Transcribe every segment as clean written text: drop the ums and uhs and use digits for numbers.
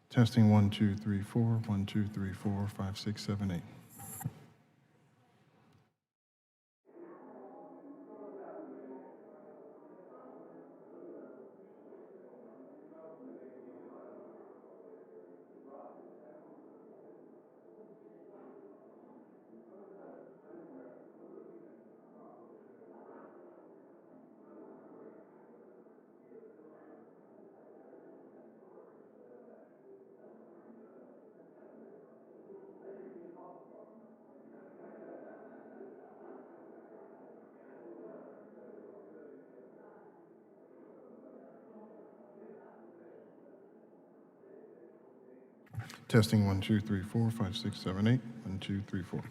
Testing 1, 2, 3, 4, 1, 2, 3, 4, 5, 6, 7, 8. Testing 1, 2, 3, 4, 5, 6, 7, 8. 1, 2, 3, 4.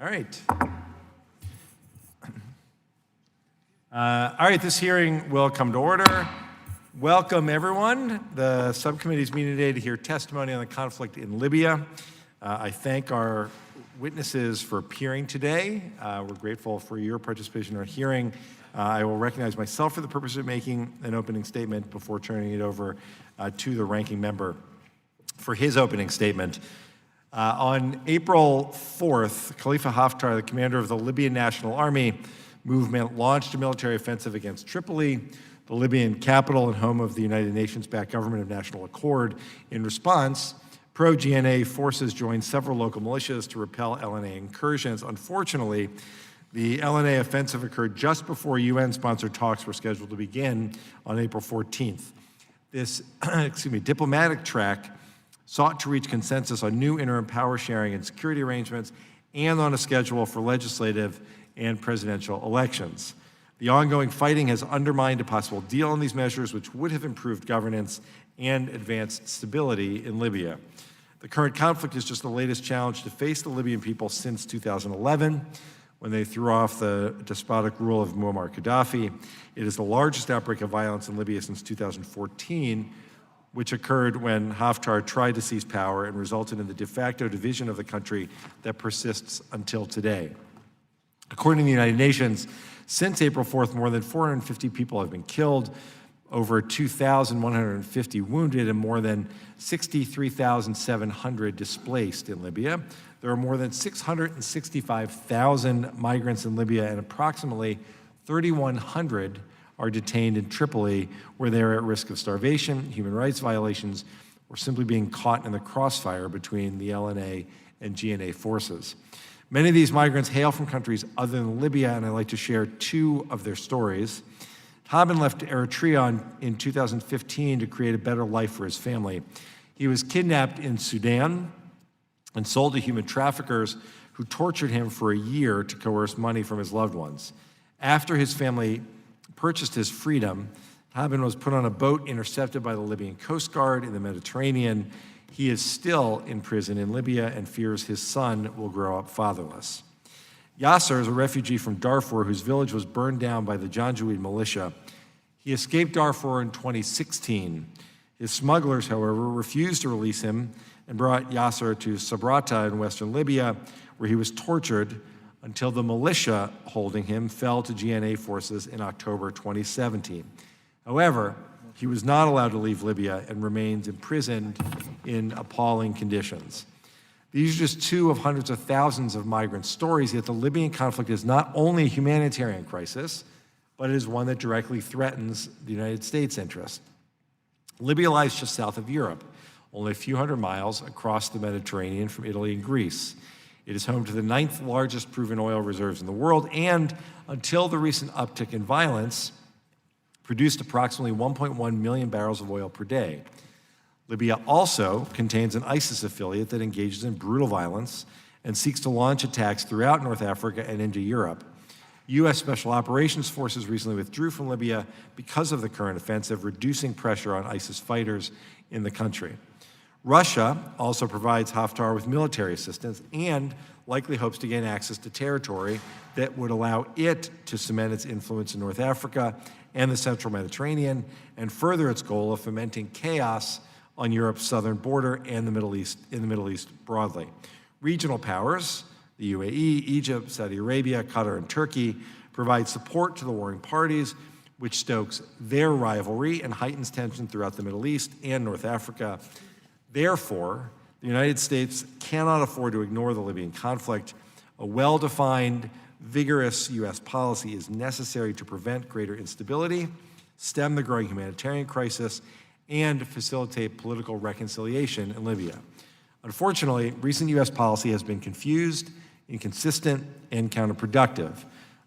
All right. All right, this hearing will come to order. Welcome, everyone. The subcommittee is meeting today to hear testimony on the conflict in Libya. I thank our witnesses for appearing today. We're grateful for your participation in our hearing. I will recognize myself for the purpose of making an opening statement before turning it over to the ranking member for his opening statement. On April 4th, Khalifa Haftar, the commander of the Libyan National Army movement, launched a military offensive against Tripoli, the Libyan capital and home of the United Nations-backed Government of National Accord. In response, pro-GNA forces joined several local militias to repel LNA incursions. Unfortunately, the LNA offensive occurred just before UN-sponsored talks were scheduled to begin on April 14th. This diplomatic track sought to reach consensus on new interim power sharing and security arrangements and on a schedule for legislative and presidential elections. The ongoing fighting has undermined a possible deal on these measures, which would have improved governance and advanced stability in Libya. The current conflict is just the latest challenge to face the Libyan people since 2011, when they threw off the despotic rule of Muammar Gaddafi. It is the largest outbreak of violence in Libya since 2014, which occurred when Haftar tried to seize power and resulted in the de facto division of the country that persists until today. According to the United Nations, since April 4th, more than 450 people have been killed, over 2,150 wounded, and more than 63,700 displaced in Libya. There are more than 665,000 migrants in Libya, and approximately 3,100 are detained in Tripoli, where they are at risk of starvation, human rights violations, or simply being caught in the crossfire between the LNA and GNA forces. Many of these migrants hail from countries other than Libya, and I'd like to share two of their stories. Haben left Eritrea in 2015 to create a better life for his family. He was kidnapped in Sudan and sold to human traffickers who tortured him for a year to coerce money from his loved ones. After his family purchased his freedom, Haben was put on a boat intercepted by the Libyan Coast Guard in the Mediterranean. He is still in prison in Libya and fears his son will grow up fatherless. Yasser is a refugee from Darfur whose village was burned down by the Janjaweed militia. He escaped Darfur in 2016. His smugglers, however, refused to release him and brought Yasser to Sabrata in western Libya, where he was tortured until the militia holding him fell to GNA forces in October 2017. However, he was not allowed to leave Libya and remains imprisoned in appalling conditions. These are just two of hundreds of thousands of migrant stories, yet the Libyan conflict is not only a humanitarian crisis, but it is one that directly threatens the United States' interest. Libya lies just south of Europe, only a few hundred miles across the Mediterranean from Italy and Greece. It is home to the 9th largest proven oil reserves in the world, and until the recent uptick in violence, produced approximately 1.1 million barrels of oil per day. Libya also contains an ISIS affiliate that engages in brutal violence and seeks to launch attacks throughout North Africa and into Europe. U.S. Special Operations Forces recently withdrew from Libya because of the current offensive, reducing pressure on ISIS fighters in the country. Russia also provides Haftar with military assistance and likely hopes to gain access to territory that would allow it to cement its influence in North Africa and the central Mediterranean and further its goal of fomenting chaos on Europe's southern border and the Middle East broadly. Regional powers, the UAE, Egypt, Saudi Arabia, Qatar, and Turkey, provide support to the warring parties, which stokes their rivalry and heightens tension throughout the Middle East and North Africa. Therefore, the United States cannot afford to ignore the Libyan conflict. A well-defined, vigorous U.S. policy is necessary to prevent greater instability, stem the growing humanitarian crisis, and facilitate political reconciliation in Libya. Unfortunately, recent U.S. policy has been confused, inconsistent, and counterproductive.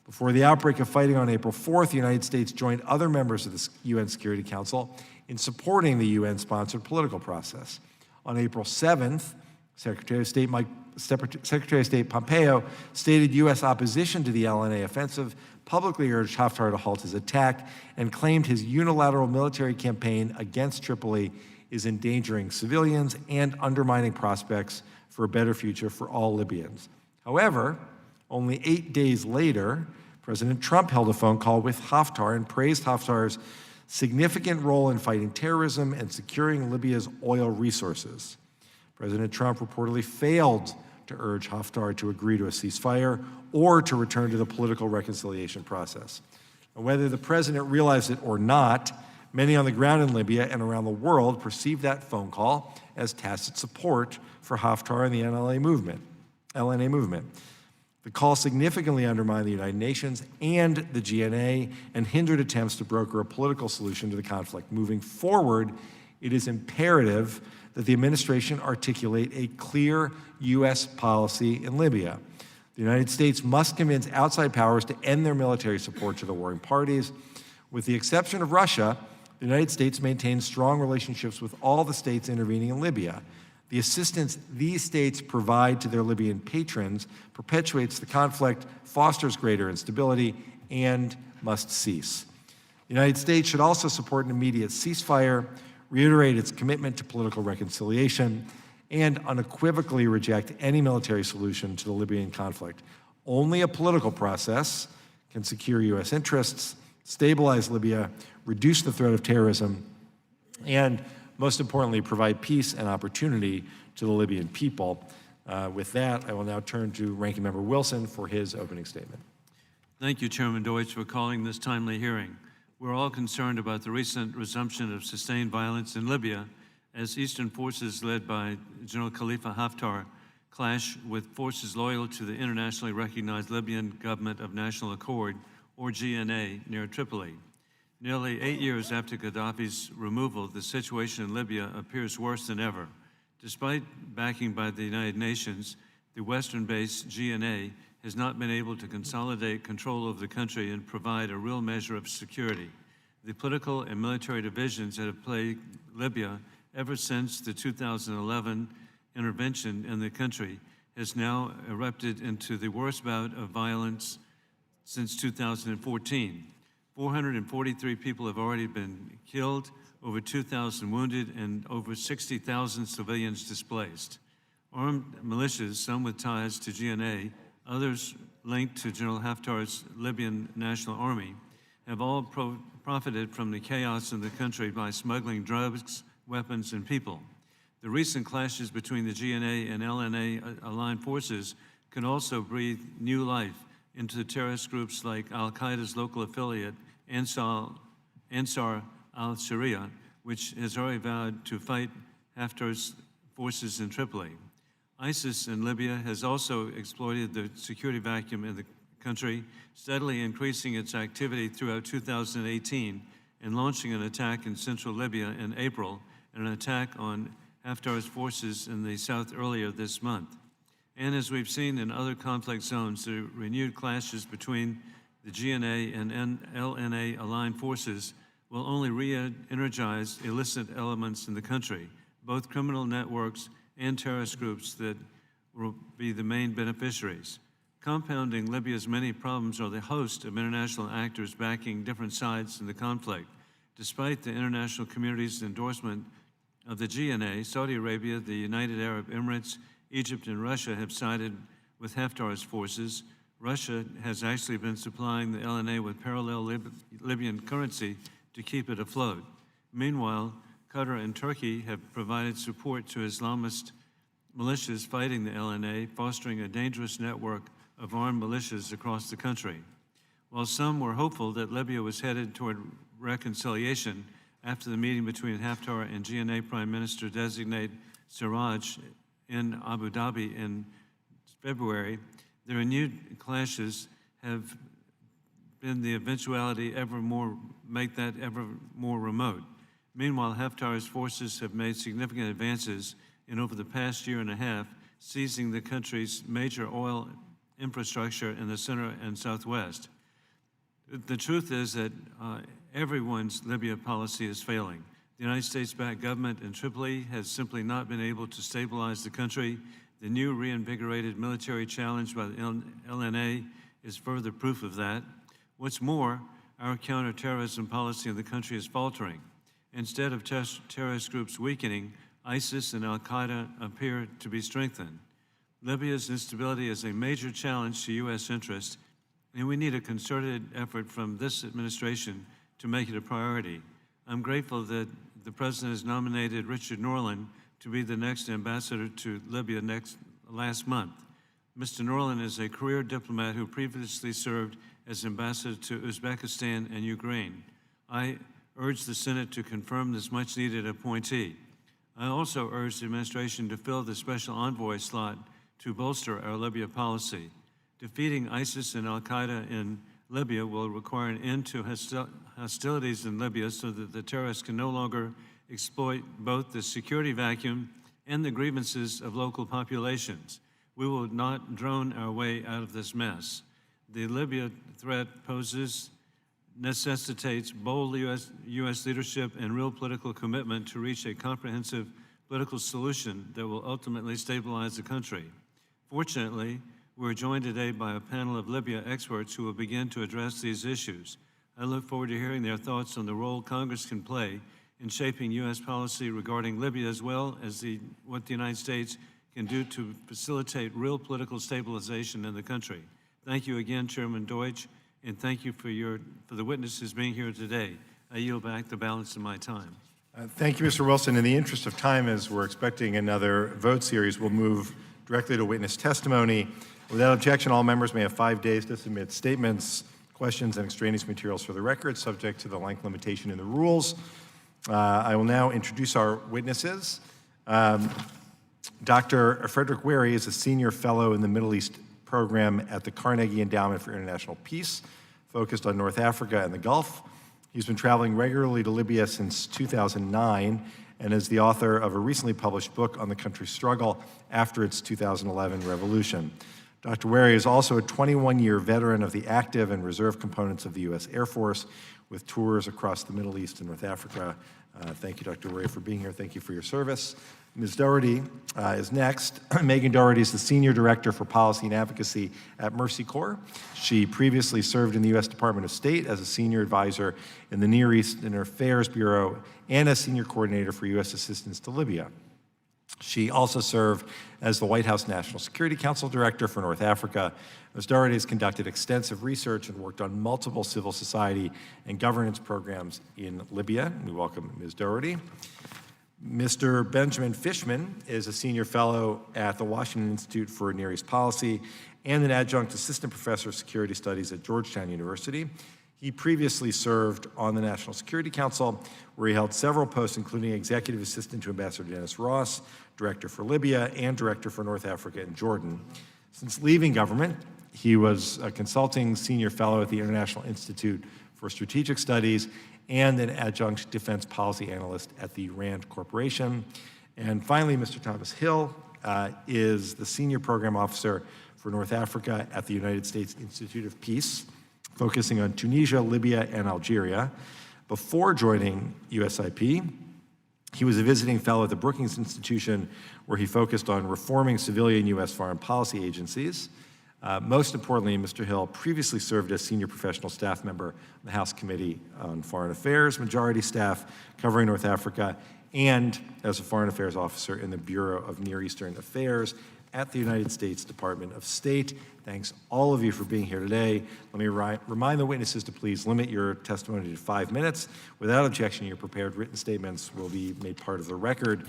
Before the outbreak of fighting on April 4th, the United States joined other members of the UN Security Council in supporting the UN-sponsored political process. On April 7th, Secretary of State Pompeo stated U.S. opposition to the LNA offensive, publicly urged Haftar to halt his attack, and claimed his unilateral military campaign against Tripoli is endangering civilians and undermining prospects for a better future for all Libyans. However, only 8 days later, President Trump held a phone call with Haftar and praised Haftar's significant role in fighting terrorism and securing Libya's oil resources. President Trump reportedly failed to urge Haftar to agree to a ceasefire or to return to the political reconciliation process. And whether the president realized it or not, many on the ground in Libya and around the world perceived that phone call as tacit support for Haftar and the LNA movement. The call significantly undermined the United Nations and the GNA and hindered attempts to broker a political solution to the conflict. Moving forward, it is imperative that the administration articulate a clear U.S. policy in Libya. The United States must convince outside powers to end their military support to the warring parties. With the exception of Russia, the United States maintains strong relationships with all the states intervening in Libya. The assistance these states provide to their Libyan patrons perpetuates the conflict, fosters greater instability, and must cease. The United States should also support an immediate ceasefire, reiterate its commitment to political reconciliation, and unequivocally reject any military solution to the Libyan conflict. Only a political process can secure U.S. interests, stabilize Libya, reduce the threat of terrorism, and most importantly, provide peace and opportunity to the Libyan people. With that, I will now turn to Ranking Member Wilson for his opening statement. Thank you, Chairman Deutsch, for calling this timely hearing. We're all concerned about the recent resumption of sustained violence in Libya as Eastern forces led by General Khalifa Haftar clash with forces loyal to the internationally recognized Libyan Government of National Accord, or GNA, near Tripoli. Nearly 8 years after Gaddafi's removal, the situation in Libya appears worse than ever. Despite backing by the United Nations, the Western-based GNA has not been able to consolidate control of the country and provide a real measure of security. The political and military divisions that have plagued Libya ever since the 2011 intervention in the country has now erupted into the worst bout of violence since 2014. 443 people have already been killed, over 2,000 wounded, and over 60,000 civilians displaced. Armed militias, some with ties to GNA, others linked to General Haftar's Libyan National Army, have all profited from the chaos in the country by smuggling drugs, weapons, and people. The recent clashes between the GNA and LNA aligned forces can also breathe new life into the terrorist groups like al-Qaeda's local affiliate, Ansar al-Sharia, which has already vowed to fight Haftar's forces in Tripoli. ISIS in Libya has also exploited the security vacuum in the country, steadily increasing its activity throughout 2018 and launching an attack in central Libya in April and an attack on Haftar's forces in the south earlier this month. And as we've seen in other conflict zones, the renewed clashes between the GNA and LNA-aligned forces will only re-energize illicit elements in the country, both criminal networks and terrorist groups that will be the main beneficiaries. Compounding Libya's many problems are the host of international actors backing different sides in the conflict. Despite the international community's endorsement of the GNA, Saudi Arabia, the United Arab Emirates, Egypt, and Russia have sided with Haftar's forces. Russia has actually been supplying the LNA with parallel Libyan currency to keep it afloat. Meanwhile, Qatar and Turkey have provided support to Islamist militias fighting the LNA, fostering a dangerous network of armed militias across the country. While some were hopeful that Libya was headed toward reconciliation after the meeting between Haftar and GNA Prime Minister-designate Siraj in Abu Dhabi in February, the renewed clashes have been the eventuality make that ever more remote. Meanwhile, Haftar's forces have made significant advances in over the past year and a half, seizing the country's major oil infrastructure in the center and southwest. The truth is that everyone's Libya policy is failing. The United States-backed government in Tripoli has simply not been able to stabilize the country. The new reinvigorated military challenge by the LNA is further proof of that. What's more, our counterterrorism policy in the country is faltering. Instead of terrorist groups weakening, ISIS and al-Qaeda appear to be strengthened. Libya's instability is a major challenge to U.S. interests, and we need a concerted effort from this administration to make it a priority. I'm grateful that the President has nominated Richard Norland to be the next ambassador to Libya last month. Mr. Norland is a career diplomat who previously served as ambassador to Uzbekistan and Ukraine. I urge the Senate to confirm this much-needed appointee. I also urge the administration to fill the special envoy slot to bolster our Libya policy. Defeating ISIS and al-Qaeda in Libya will require an end to hostilities in Libya so that the terrorists can no longer exploit both the security vacuum and the grievances of local populations. We will not drone our way out of this mess. The Libya threat necessitates bold U.S. leadership and real political commitment to reach a comprehensive political solution that will ultimately stabilize the country. Fortunately, we're joined today by a panel of Libya experts who will begin to address these issues. I look forward to hearing their thoughts on the role Congress can play in shaping U.S. policy regarding Libya, as well as what the United States can do to facilitate real political stabilization in the country. Thank you again, Chairman Deutsch, and thank you for the witnesses being here today. I yield back the balance of my time. Thank you, Mr. Wilson. In the interest of time, as we're expecting another vote series, we'll move directly to witness testimony. Without objection, all members may have 5 days to submit statements, questions, and extraneous materials for the record, subject to the length limitation in the rules. I will now introduce our witnesses. Dr. Frederick Wehrey is a senior fellow in the Middle East program at the Carnegie Endowment for International Peace, focused on North Africa and the Gulf. He's been traveling regularly to Libya since 2009 and is the author of a recently published book on the country's struggle after its 2011 revolution. Dr. Wehrey is also a 21-year veteran of the active and reserve components of the U.S. Air Force, with tours across the Middle East and North Africa. Thank you, Dr. Wehrey, for being here. Thank you for your service. Ms. Doherty is next. Megan Doherty is the Senior Director for Policy and Advocacy at Mercy Corps. She previously served in the U.S. Department of State as a Senior Advisor in the Near Eastern Affairs Bureau and as Senior Coordinator for U.S. Assistance to Libya. She also served as the White House National Security Council Director for North Africa. Ms. Doherty has conducted extensive research and worked on multiple civil society and governance programs in Libya. We welcome Ms. Doherty. Mr. Benjamin Fishman is a senior fellow at the Washington Institute for Near East Policy and an adjunct assistant professor of security studies at Georgetown University. He previously served on the National Security Council, where he held several posts, including executive assistant to Ambassador Dennis Ross, director for Libya, and director for North Africa and Jordan. Since leaving government, he was a consulting senior fellow at the International Institute for Strategic Studies and an adjunct defense policy analyst at the RAND Corporation. And finally, Mr. Thomas Hill is the Senior Program Officer for North Africa at the United States Institute of Peace, focusing on Tunisia, Libya, and Algeria. Before joining USIP, he was a visiting fellow at the Brookings Institution, where he focused on reforming civilian U.S. foreign policy agencies. Most importantly, Mr. Hill previously served as senior professional staff member of the House Committee on Foreign Affairs, majority staff covering North Africa, and as a foreign affairs officer in the Bureau of Near Eastern Affairs at the United States Department of State. Thanks all of you for being here today. Let me remind the witnesses to please limit your testimony to 5 minutes. Without objection, your prepared written statements will be made part of the record.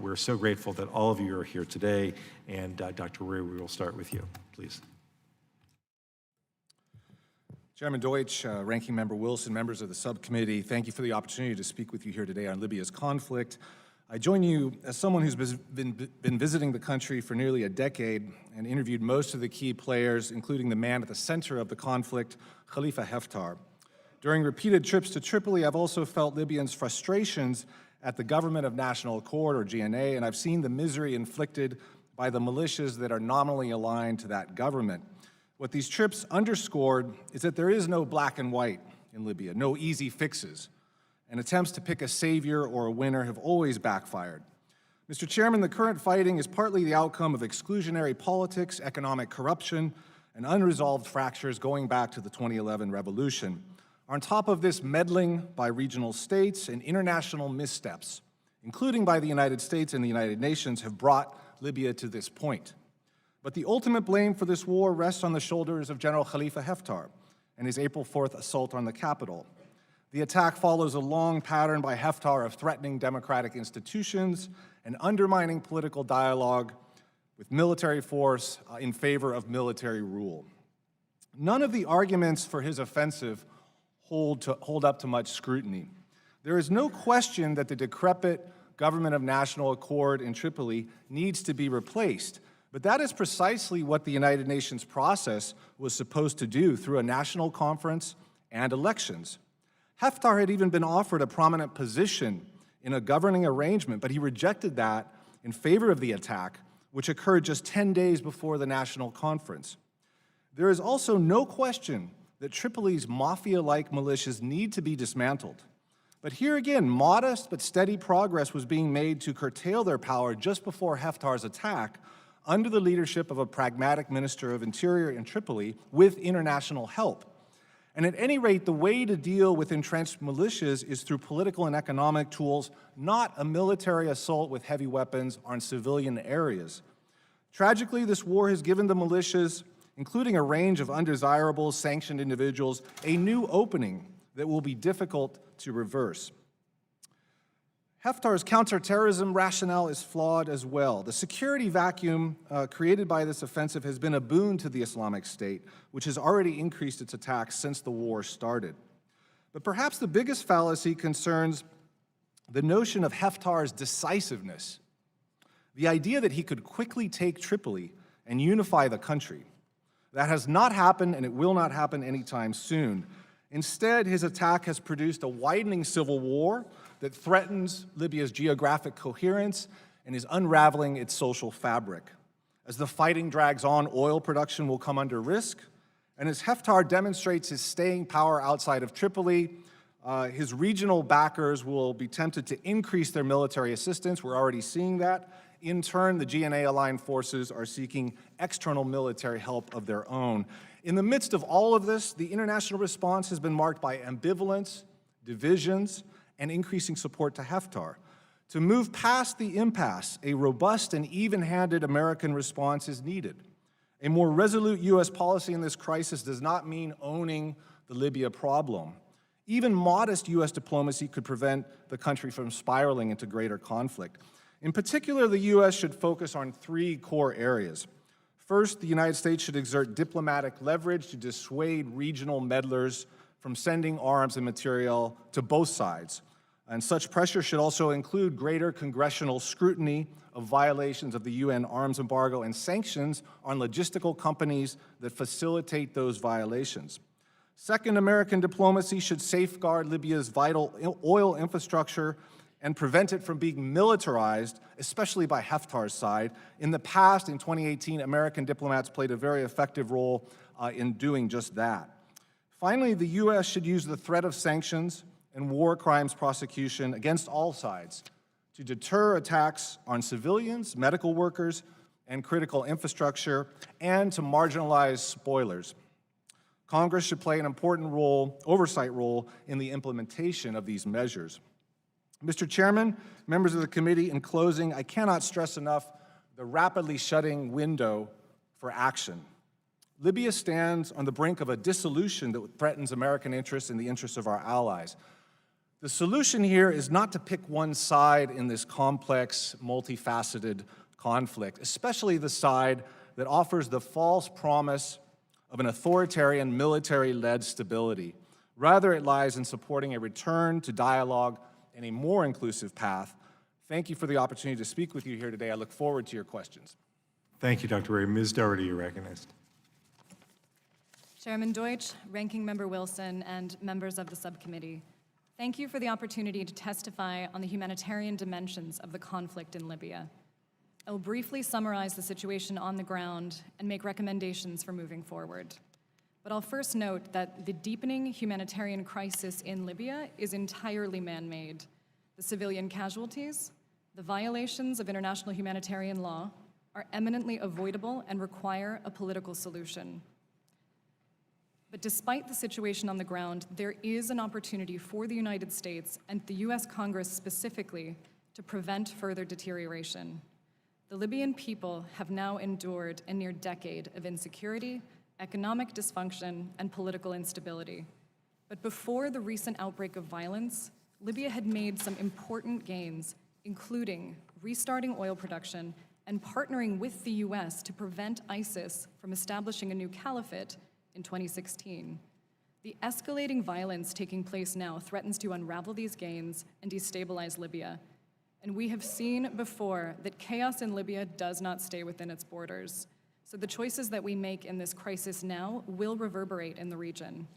We're so grateful that all of you are here today. And Dr. Wehrey, we will start with you, please. Chairman Deutsch, Ranking Member Wilson, members of the subcommittee, thank you for the opportunity to speak with you here today on Libya's conflict. I join you as someone who's been visiting the country for nearly a decade and interviewed most of the key players, including the man at the center of the conflict, Khalifa Haftar. During repeated trips to Tripoli, I've also felt Libyans' frustrations at the Government of National Accord, or GNA, and I've seen the misery inflicted by the militias that are nominally aligned to that government. What these trips underscored is that there is no black and white in Libya, no easy fixes, and attempts to pick a savior or a winner have always backfired. Mr. Chairman, the current fighting is partly the outcome of exclusionary politics, economic corruption, and unresolved fractures going back to the 2011 revolution. On top of this, meddling by regional states and international missteps, including by the United States and the United Nations, have brought Libya to this point. But the ultimate blame for this war rests on the shoulders of General Khalifa Haftar and his April 4th assault on the capital. The attack follows a long pattern by Haftar of threatening democratic institutions and undermining political dialogue with military force in favor of military rule. None of the arguments for his offensive hold up to much scrutiny. There is no question that the decrepit Government of National Accord in Tripoli needs to be replaced, but that is precisely what the United Nations process was supposed to do through a national conference and elections. Haftar had even been offered a prominent position in a governing arrangement, but he rejected that in favor of the attack, which occurred just 10 days before the national conference. There is also no question that Tripoli's mafia-like militias need to be dismantled. But here again, modest but steady progress was being made to curtail their power just before Haftar's attack under the leadership of a pragmatic Minister of Interior in Tripoli with international help. And at any rate, the way to deal with entrenched militias is through political and economic tools, not a military assault with heavy weapons on civilian areas. Tragically, this war has given the militias, including a range of undesirable sanctioned individuals, a new opening that will be difficult to reverse. Haftar's counterterrorism rationale is flawed as well. The security vacuum created by this offensive has been a boon to the Islamic State, which has already increased its attacks since the war started. But perhaps the biggest fallacy concerns the notion of Haftar's decisiveness, the idea that he could quickly take Tripoli and unify the country. That has not happened, and it will not happen anytime soon. Instead, his attack has produced a widening civil war that threatens Libya's geographic coherence and is unraveling its social fabric. As the fighting drags on, oil production will come under risk, and as Haftar demonstrates his staying power outside of Tripoli, his regional backers will be tempted to increase their military assistance. We're already seeing that. In turn, the GNA-aligned forces are seeking external military help of their own. In the midst of all of this, the international response has been marked by ambivalence, divisions, and increasing support to Haftar. To move past the impasse, a robust and even-handed American response is needed. A more resolute U.S. policy in this crisis does not mean owning the Libya problem. Even modest U.S. diplomacy could prevent the country from spiraling into greater conflict. In particular, the U.S. should focus on 3 core areas. First, the United States should exert diplomatic leverage to dissuade regional meddlers from sending arms and material to both sides. And such pressure should also include greater congressional scrutiny of violations of the UN arms embargo and sanctions on logistical companies that facilitate those violations. Second, American diplomacy should safeguard Libya's vital oil infrastructure and prevent it from being militarized, especially by Haftar's side. In the past, in 2018, American diplomats played a very effective role in doing just that. Finally, the U.S. should use the threat of sanctions and war crimes prosecution against all sides to deter attacks on civilians, medical workers, and critical infrastructure, and to marginalize spoilers. Congress should play an important oversight role in the implementation of these measures. Mr. Chairman, members of the committee, in closing, I cannot stress enough the rapidly shutting window for action. Libya stands on the brink of a dissolution that threatens American interests and the interests of our allies. The solution here is not to pick one side in this complex, multifaceted conflict, especially the side that offers the false promise of an authoritarian, military-led stability. Rather, it lies in supporting a return to dialogue and a more inclusive path. Thank you for the opportunity to speak with you here today. I look forward to your questions. Thank you, Dr. Wehrey. Ms. Doherty, you're recognized. Chairman Deutsch, Ranking Member Wilson, and members of the subcommittee, thank you for the opportunity to testify on the humanitarian dimensions of the conflict in Libya. I will briefly summarize the situation on the ground and make recommendations for moving forward. But I'll first note that the deepening humanitarian crisis in Libya is entirely man-made. The civilian casualties, the violations of international humanitarian law are eminently avoidable and require a political solution. But despite the situation on the ground, there is an opportunity for the United States and the US Congress specifically to prevent further deterioration. The Libyan people have now endured a near decade of insecurity, economic dysfunction, and political instability. But before the recent outbreak of violence, Libya had made some important gains, including restarting oil production and partnering with the US to prevent ISIS from establishing a new caliphate in 2016. The escalating violence taking place now threatens to unravel these gains and destabilize Libya. And we have seen before that chaos in Libya does not stay within its borders. So the choices that we make in this crisis now will reverberate in the region.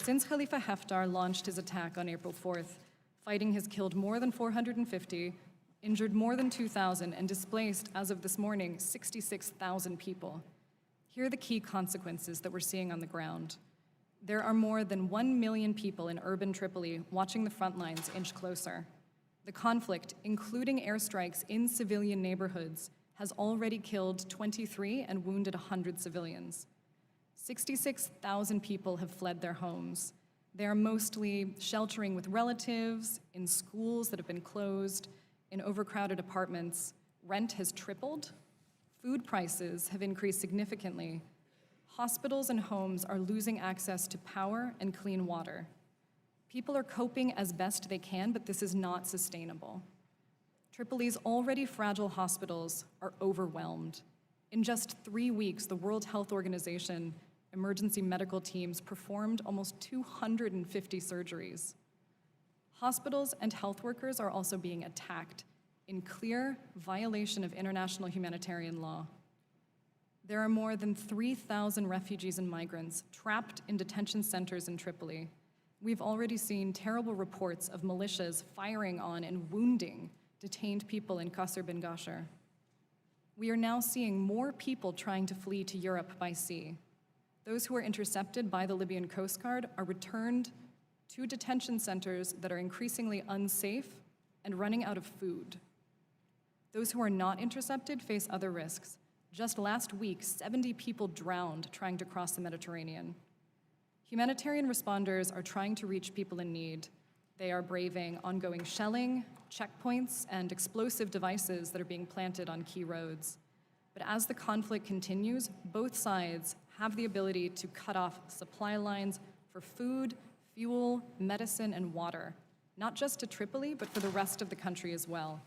Since Khalifa Haftar launched his attack on April 4th, fighting has killed more than 450, injured more than 2,000, and displaced, as of this morning, 66,000 people. Here are the key consequences that we're seeing on the ground. There are more than 1 million people in urban Tripoli watching the front lines inch closer. The conflict, including airstrikes in civilian neighborhoods, has already killed 23 and wounded 100 civilians. 66,000 people have fled their homes. They are mostly sheltering with relatives, in schools that have been closed, in overcrowded apartments. Rent has tripled. Food prices have increased significantly. Hospitals and homes are losing access to power and clean water. People are coping as best they can, but this is not sustainable. Tripoli's already fragile hospitals are overwhelmed. In just 3 weeks, the World Health Organization emergency medical teams performed almost 250 surgeries. Hospitals and health workers are also being attacked in clear violation of international humanitarian law. There are more than 3,000 refugees and migrants trapped in detention centers in Tripoli. We've already seen terrible reports of militias firing on and wounding detained people in Qasr bin Gashar. We are now seeing more people trying to flee to Europe by sea. Those who are intercepted by the Libyan Coast Guard are returned to detention centers that are increasingly unsafe and running out of food. Those who are not intercepted face other risks. Just last week, 70 people drowned trying to cross the Mediterranean. Humanitarian responders are trying to reach people in need. They are braving ongoing shelling, checkpoints, and explosive devices that are being planted on key roads. But as the conflict continues, both sides have the ability to cut off supply lines for food, fuel, medicine, and water, not just to Tripoli, but for the rest of the country as well.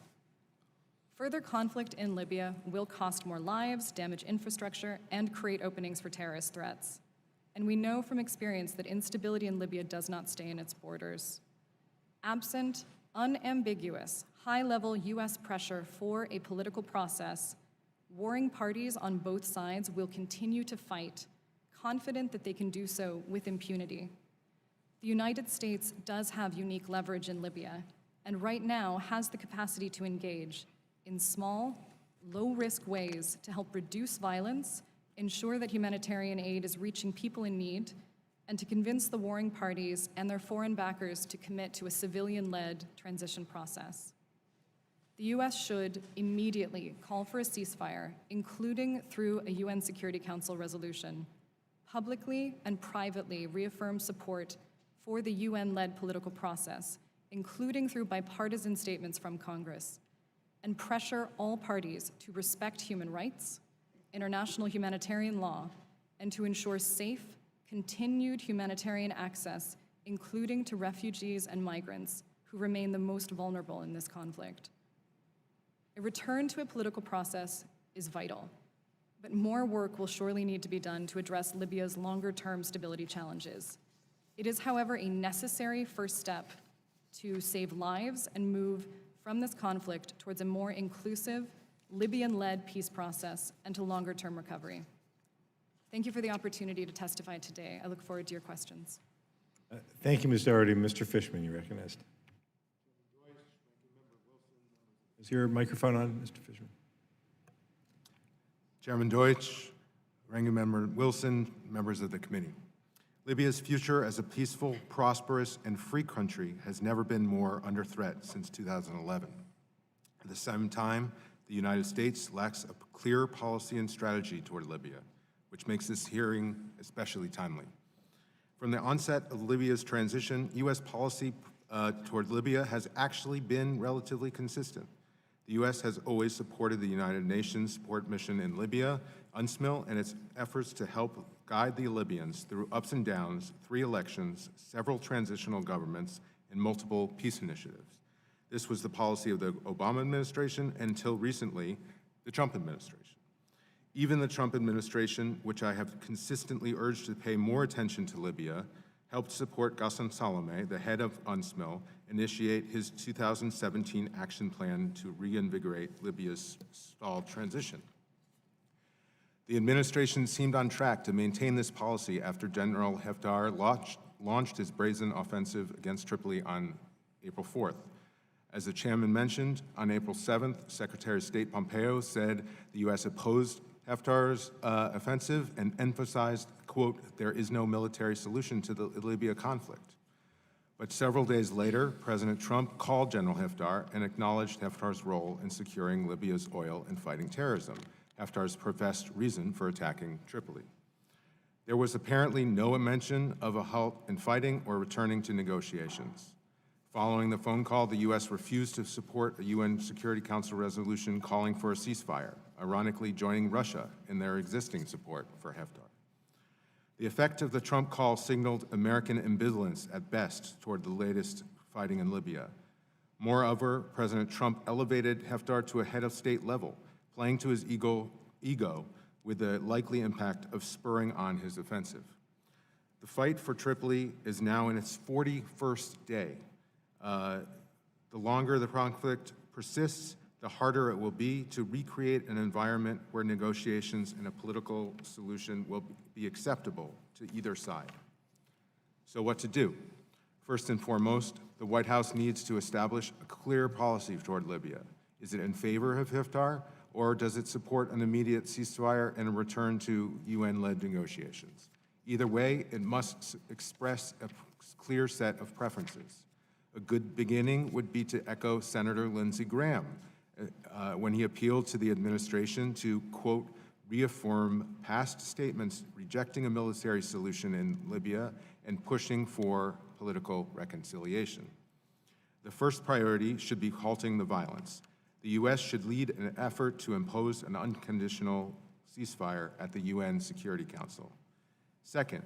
Further conflict in Libya will cost more lives, damage infrastructure, and create openings for terrorist threats. And we know from experience that instability in Libya does not stay in its borders. Absent unambiguous, high-level US pressure for a political process, warring parties on both sides will continue to fight, confident that they can do so with impunity. The United States does have unique leverage in Libya, and right now has the capacity to engage in small, low-risk ways to help reduce violence, ensure that humanitarian aid is reaching people in need, and to convince the warring parties and their foreign backers to commit to a civilian-led transition process. The U.S. should immediately call for a ceasefire, including through a UN Security Council resolution, publicly and privately reaffirm support for the UN-led political process, including through bipartisan statements from Congress, and pressure all parties to respect human rights, international humanitarian law, and to ensure safe, continued humanitarian access, including to refugees and migrants who remain the most vulnerable in this conflict. A return to a political process is vital, but more work will surely need to be done to address Libya's longer-term stability challenges. It is, however, a necessary first step to save lives and move from this conflict towards a more inclusive, Libyan-led peace process and to longer-term recovery. Thank you for the opportunity to testify today. I look forward to your questions. Thank you, Ms. Doherty. Mr. Fishman, you're recognized. Is your microphone on, Mr. Fishman? Chairman Deutsch, Ranking Member Wilson, members of the committee. Libya's future as a peaceful, prosperous, and free country has never been more under threat since 2011. At the same time, the United States lacks a clear policy and strategy toward Libya, which makes this hearing especially timely. From the onset of Libya's transition, U.S. policy toward Libya has actually been relatively consistent. The U.S. has always supported the United Nations support mission in Libya, UNSMIL, and its efforts to help guide the Libyans through ups and downs, 3 elections, several transitional governments, and multiple peace initiatives. This was the policy of the Obama administration and until recently, the Trump administration. Even the Trump administration, which I have consistently urged to pay more attention to Libya, helped support Ghassan Salame, the head of UNSMIL, initiate his 2017 action plan to reinvigorate Libya's stalled transition. The administration seemed on track to maintain this policy after General Haftar launched his brazen offensive against Tripoli on April 4th. As the chairman mentioned, on April 7th, Secretary of State Pompeo said the U.S. opposed Haftar's offensive and emphasized, quote, "there is no military solution to the Libya conflict." But several days later, President Trump called General Haftar and acknowledged Haftar's role in securing Libya's oil and fighting terrorism, Haftar's professed reason for attacking Tripoli. There was apparently no mention of a halt in fighting or returning to negotiations. Following the phone call, the U.S. refused to support a UN Security Council resolution calling for a ceasefire, ironically joining Russia in their existing support for Haftar. The effect of the Trump call signaled American ambivalence at best toward the latest fighting in Libya. Moreover, President Trump elevated Haftar to a head of state level, playing to his ego with the likely impact of spurring on his offensive. The fight for Tripoli is now in its 41st day. The longer the conflict persists, the harder it will be to recreate an environment where negotiations and a political solution will be acceptable to either side. So what to do? First and foremost, the White House needs to establish a clear policy toward Libya. Is it in favor of Haftar, or does it support an immediate ceasefire and a return to UN-led negotiations? Either way, it must express a clear set of preferences. A good beginning would be to echo Senator Lindsey Graham when he appealed to the administration to, quote, reaffirm past statements rejecting a military solution in Libya and pushing for political reconciliation. The first priority should be halting the violence. The U.S. should lead an effort to impose an unconditional ceasefire at the UN Security Council. Second,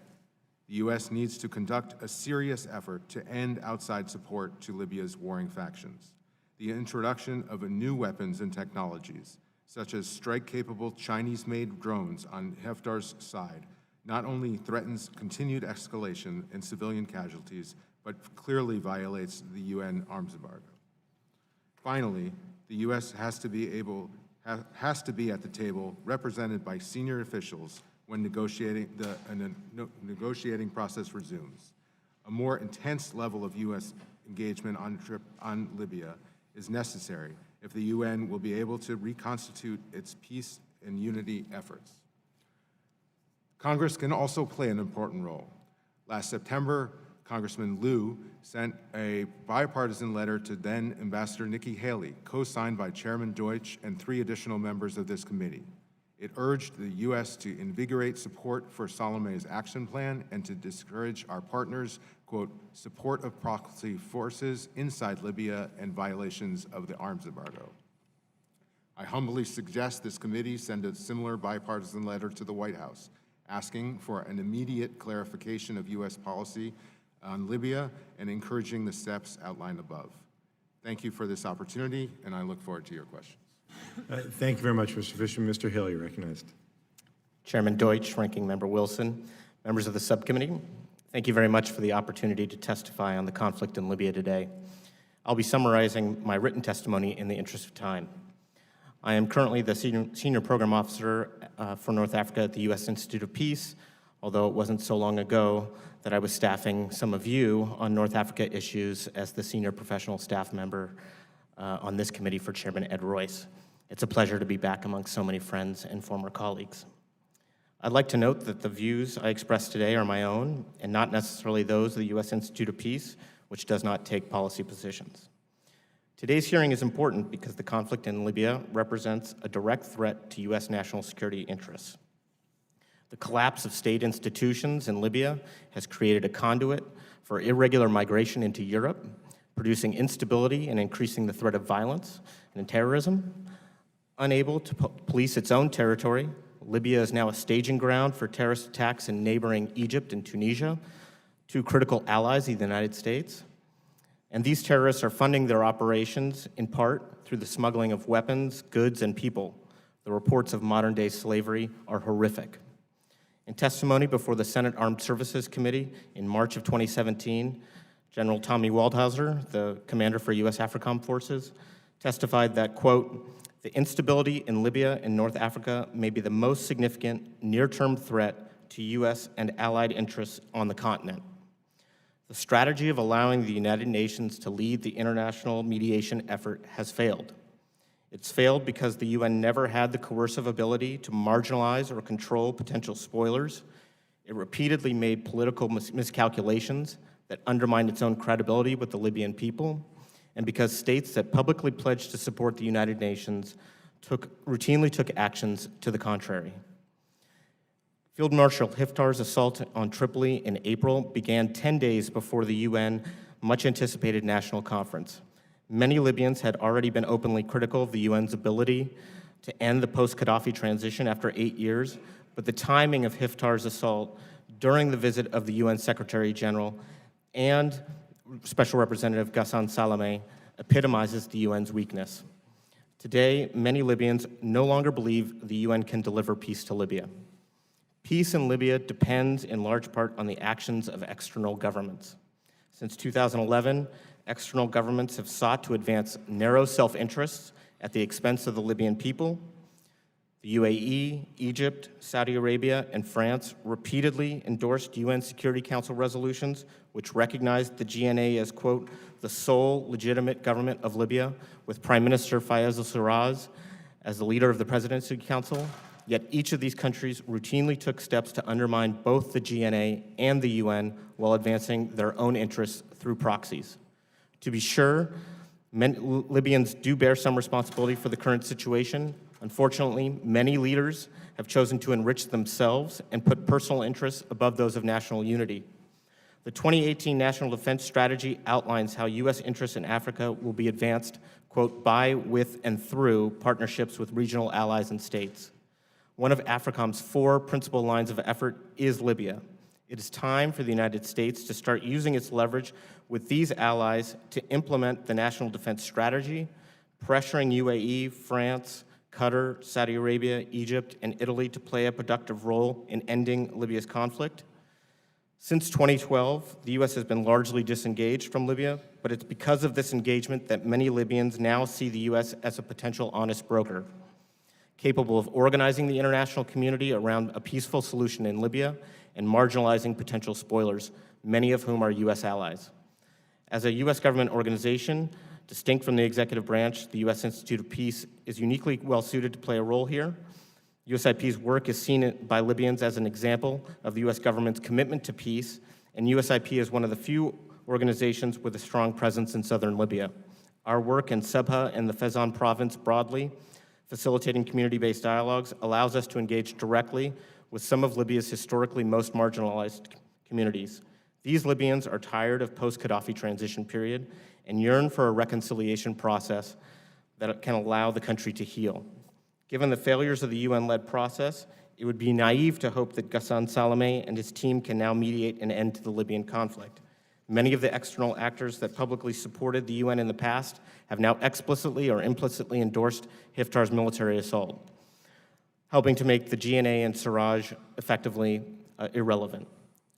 the U.S. needs to conduct a serious effort to end outside support to Libya's warring factions. The introduction of new weapons and technologies, such as strike-capable Chinese-made drones on Haftar's side, not only threatens continued escalation in civilian casualties, but clearly violates the UN arms embargo. Finally, the U.S. has to be at the table, represented by senior officials when the negotiating process resumes. a more intense level of U.S. engagement on Libya is necessary if the UN will be able to reconstitute its peace and unity efforts. Congress can also play an important role. Last September, Congressman Liu sent a bipartisan letter to then Ambassador Nikki Haley, co-signed by Chairman Deutsch and 3 additional members of this committee. It urged the U.S. to invigorate support for Salome's action plan and to discourage our partners, quote, support of proxy forces inside Libya and violations of the arms embargo. I humbly suggest this committee send a similar bipartisan letter to the White House, asking for an immediate clarification of U.S. policy on Libya and encouraging the steps outlined above. Thank you for this opportunity, and I look forward to your questions. Thank you very much, Mr. Fishman. Mr. Hill, you're recognized. Chairman Deutsch, Ranking Member Wilson, members of the subcommittee, thank you very much for the opportunity to testify on the conflict in Libya today. I'll be summarizing my written testimony in the interest of time. I am currently the Senior Program Officer for North Africa at the U.S. Institute of Peace, although it wasn't so long ago that I was staffing some of you on North Africa issues as the Senior Professional Staff Member on this committee for Chairman Ed Royce. It's a pleasure to be back amongst so many friends and former colleagues. I'd like to note that the views I express today are my own and not necessarily those of the U.S. Institute of Peace, which does not take policy positions. Today's hearing is important because the conflict in Libya represents a direct threat to U.S. national security interests. The collapse of state institutions in Libya has created a conduit for irregular migration into Europe, producing instability and increasing the threat of violence and terrorism. Unable to police its own territory, Libya is now a staging ground for terrorist attacks in neighboring Egypt and Tunisia, 2 critical allies of the United States. And these terrorists are funding their operations in part through the smuggling of weapons, goods, and people. The reports of modern-day slavery are horrific. In testimony before the Senate Armed Services Committee in March of 2017, General Tommy Waldhauser, the commander for U.S. AFRICOM forces, testified that, quote, the instability in Libya and North Africa may be the most significant near-term threat to U.S. and allied interests on the continent. The strategy of allowing the United Nations to lead the international mediation effort has failed. It's failed because the UN never had the coercive ability to marginalize or control potential spoilers. It repeatedly made political miscalculations that undermined its own credibility with the Libyan people, and because states that publicly pledged to support the United Nations routinely took actions to the contrary. Field Marshal Haftar's assault on Tripoli in April began 10 days before the UN much-anticipated national conference. Many Libyans had already been openly critical of the UN's ability to end the post-Gaddafi transition after 8 years, but the timing of Haftar's assault during the visit of the UN Secretary General and Special Representative Ghassan Salameh epitomizes the UN's weakness. Today, many Libyans no longer believe the UN can deliver peace to Libya. Peace in Libya depends in large part on the actions of external governments. Since 2011, external governments have sought to advance narrow self-interests at the expense of the Libyan people. The UAE, Egypt, Saudi Arabia, and France repeatedly endorsed UN Security Council resolutions which recognized the GNA as, quote, the sole legitimate government of Libya, with Prime Minister Fayez al-Sarraj as the leader of the Presidency Council. Yet each of these countries routinely took steps to undermine both the GNA and the UN while advancing their own interests through proxies. To be sure, Libyans do bear some responsibility for the current situation. Unfortunately, many leaders have chosen to enrich themselves and put personal interests above those of national unity. The 2018 National Defense Strategy outlines how U.S. interests in Africa will be advanced, quote, by, with, and through partnerships with regional allies and states. One of AFRICOM's 4 principal lines of effort is Libya. It is time for the United States to start using its leverage with these allies to implement the National Defense Strategy, pressuring UAE, France, Qatar, Saudi Arabia, Egypt, and Italy to play a productive role in ending Libya's conflict. Since 2012, the U.S. has been largely disengaged from Libya, but it's because of this engagement that many Libyans now see the U.S. as a potential honest broker, capable of organizing the international community around a peaceful solution in Libya and marginalizing potential spoilers, many of whom are U.S. allies. As a U.S. government organization, distinct from the executive branch, the U.S. Institute of Peace is uniquely well-suited to play a role here. USIP's work is seen by Libyans as an example of the U.S. government's commitment to peace, and USIP is one of the few organizations with a strong presence in southern Libya. Our work in Sabha and the Fezzan province broadly, facilitating community-based dialogues, allows us to engage directly with some of Libya's historically most marginalized communities. These Libyans are tired of post-Gaddafi transition period and yearn for a reconciliation process that can allow the country to heal. Given the failures of the UN-led process, it would be naive to hope that Ghassan Salameh and his team can now mediate an end to the Libyan conflict. Many of the external actors that publicly supported the UN in the past have now explicitly or implicitly endorsed Haftar's military assault, helping to make the GNA and Siraj effectively irrelevant.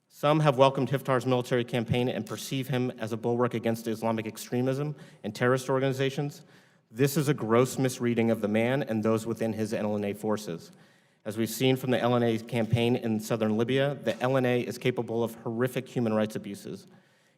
Some have welcomed Haftar's military campaign and perceive him as a bulwark against Islamic extremism and terrorist organizations. This is a gross misreading of the man and those within his LNA forces. As we've seen from the LNA campaign in southern Libya, the LNA is capable of horrific human rights abuses.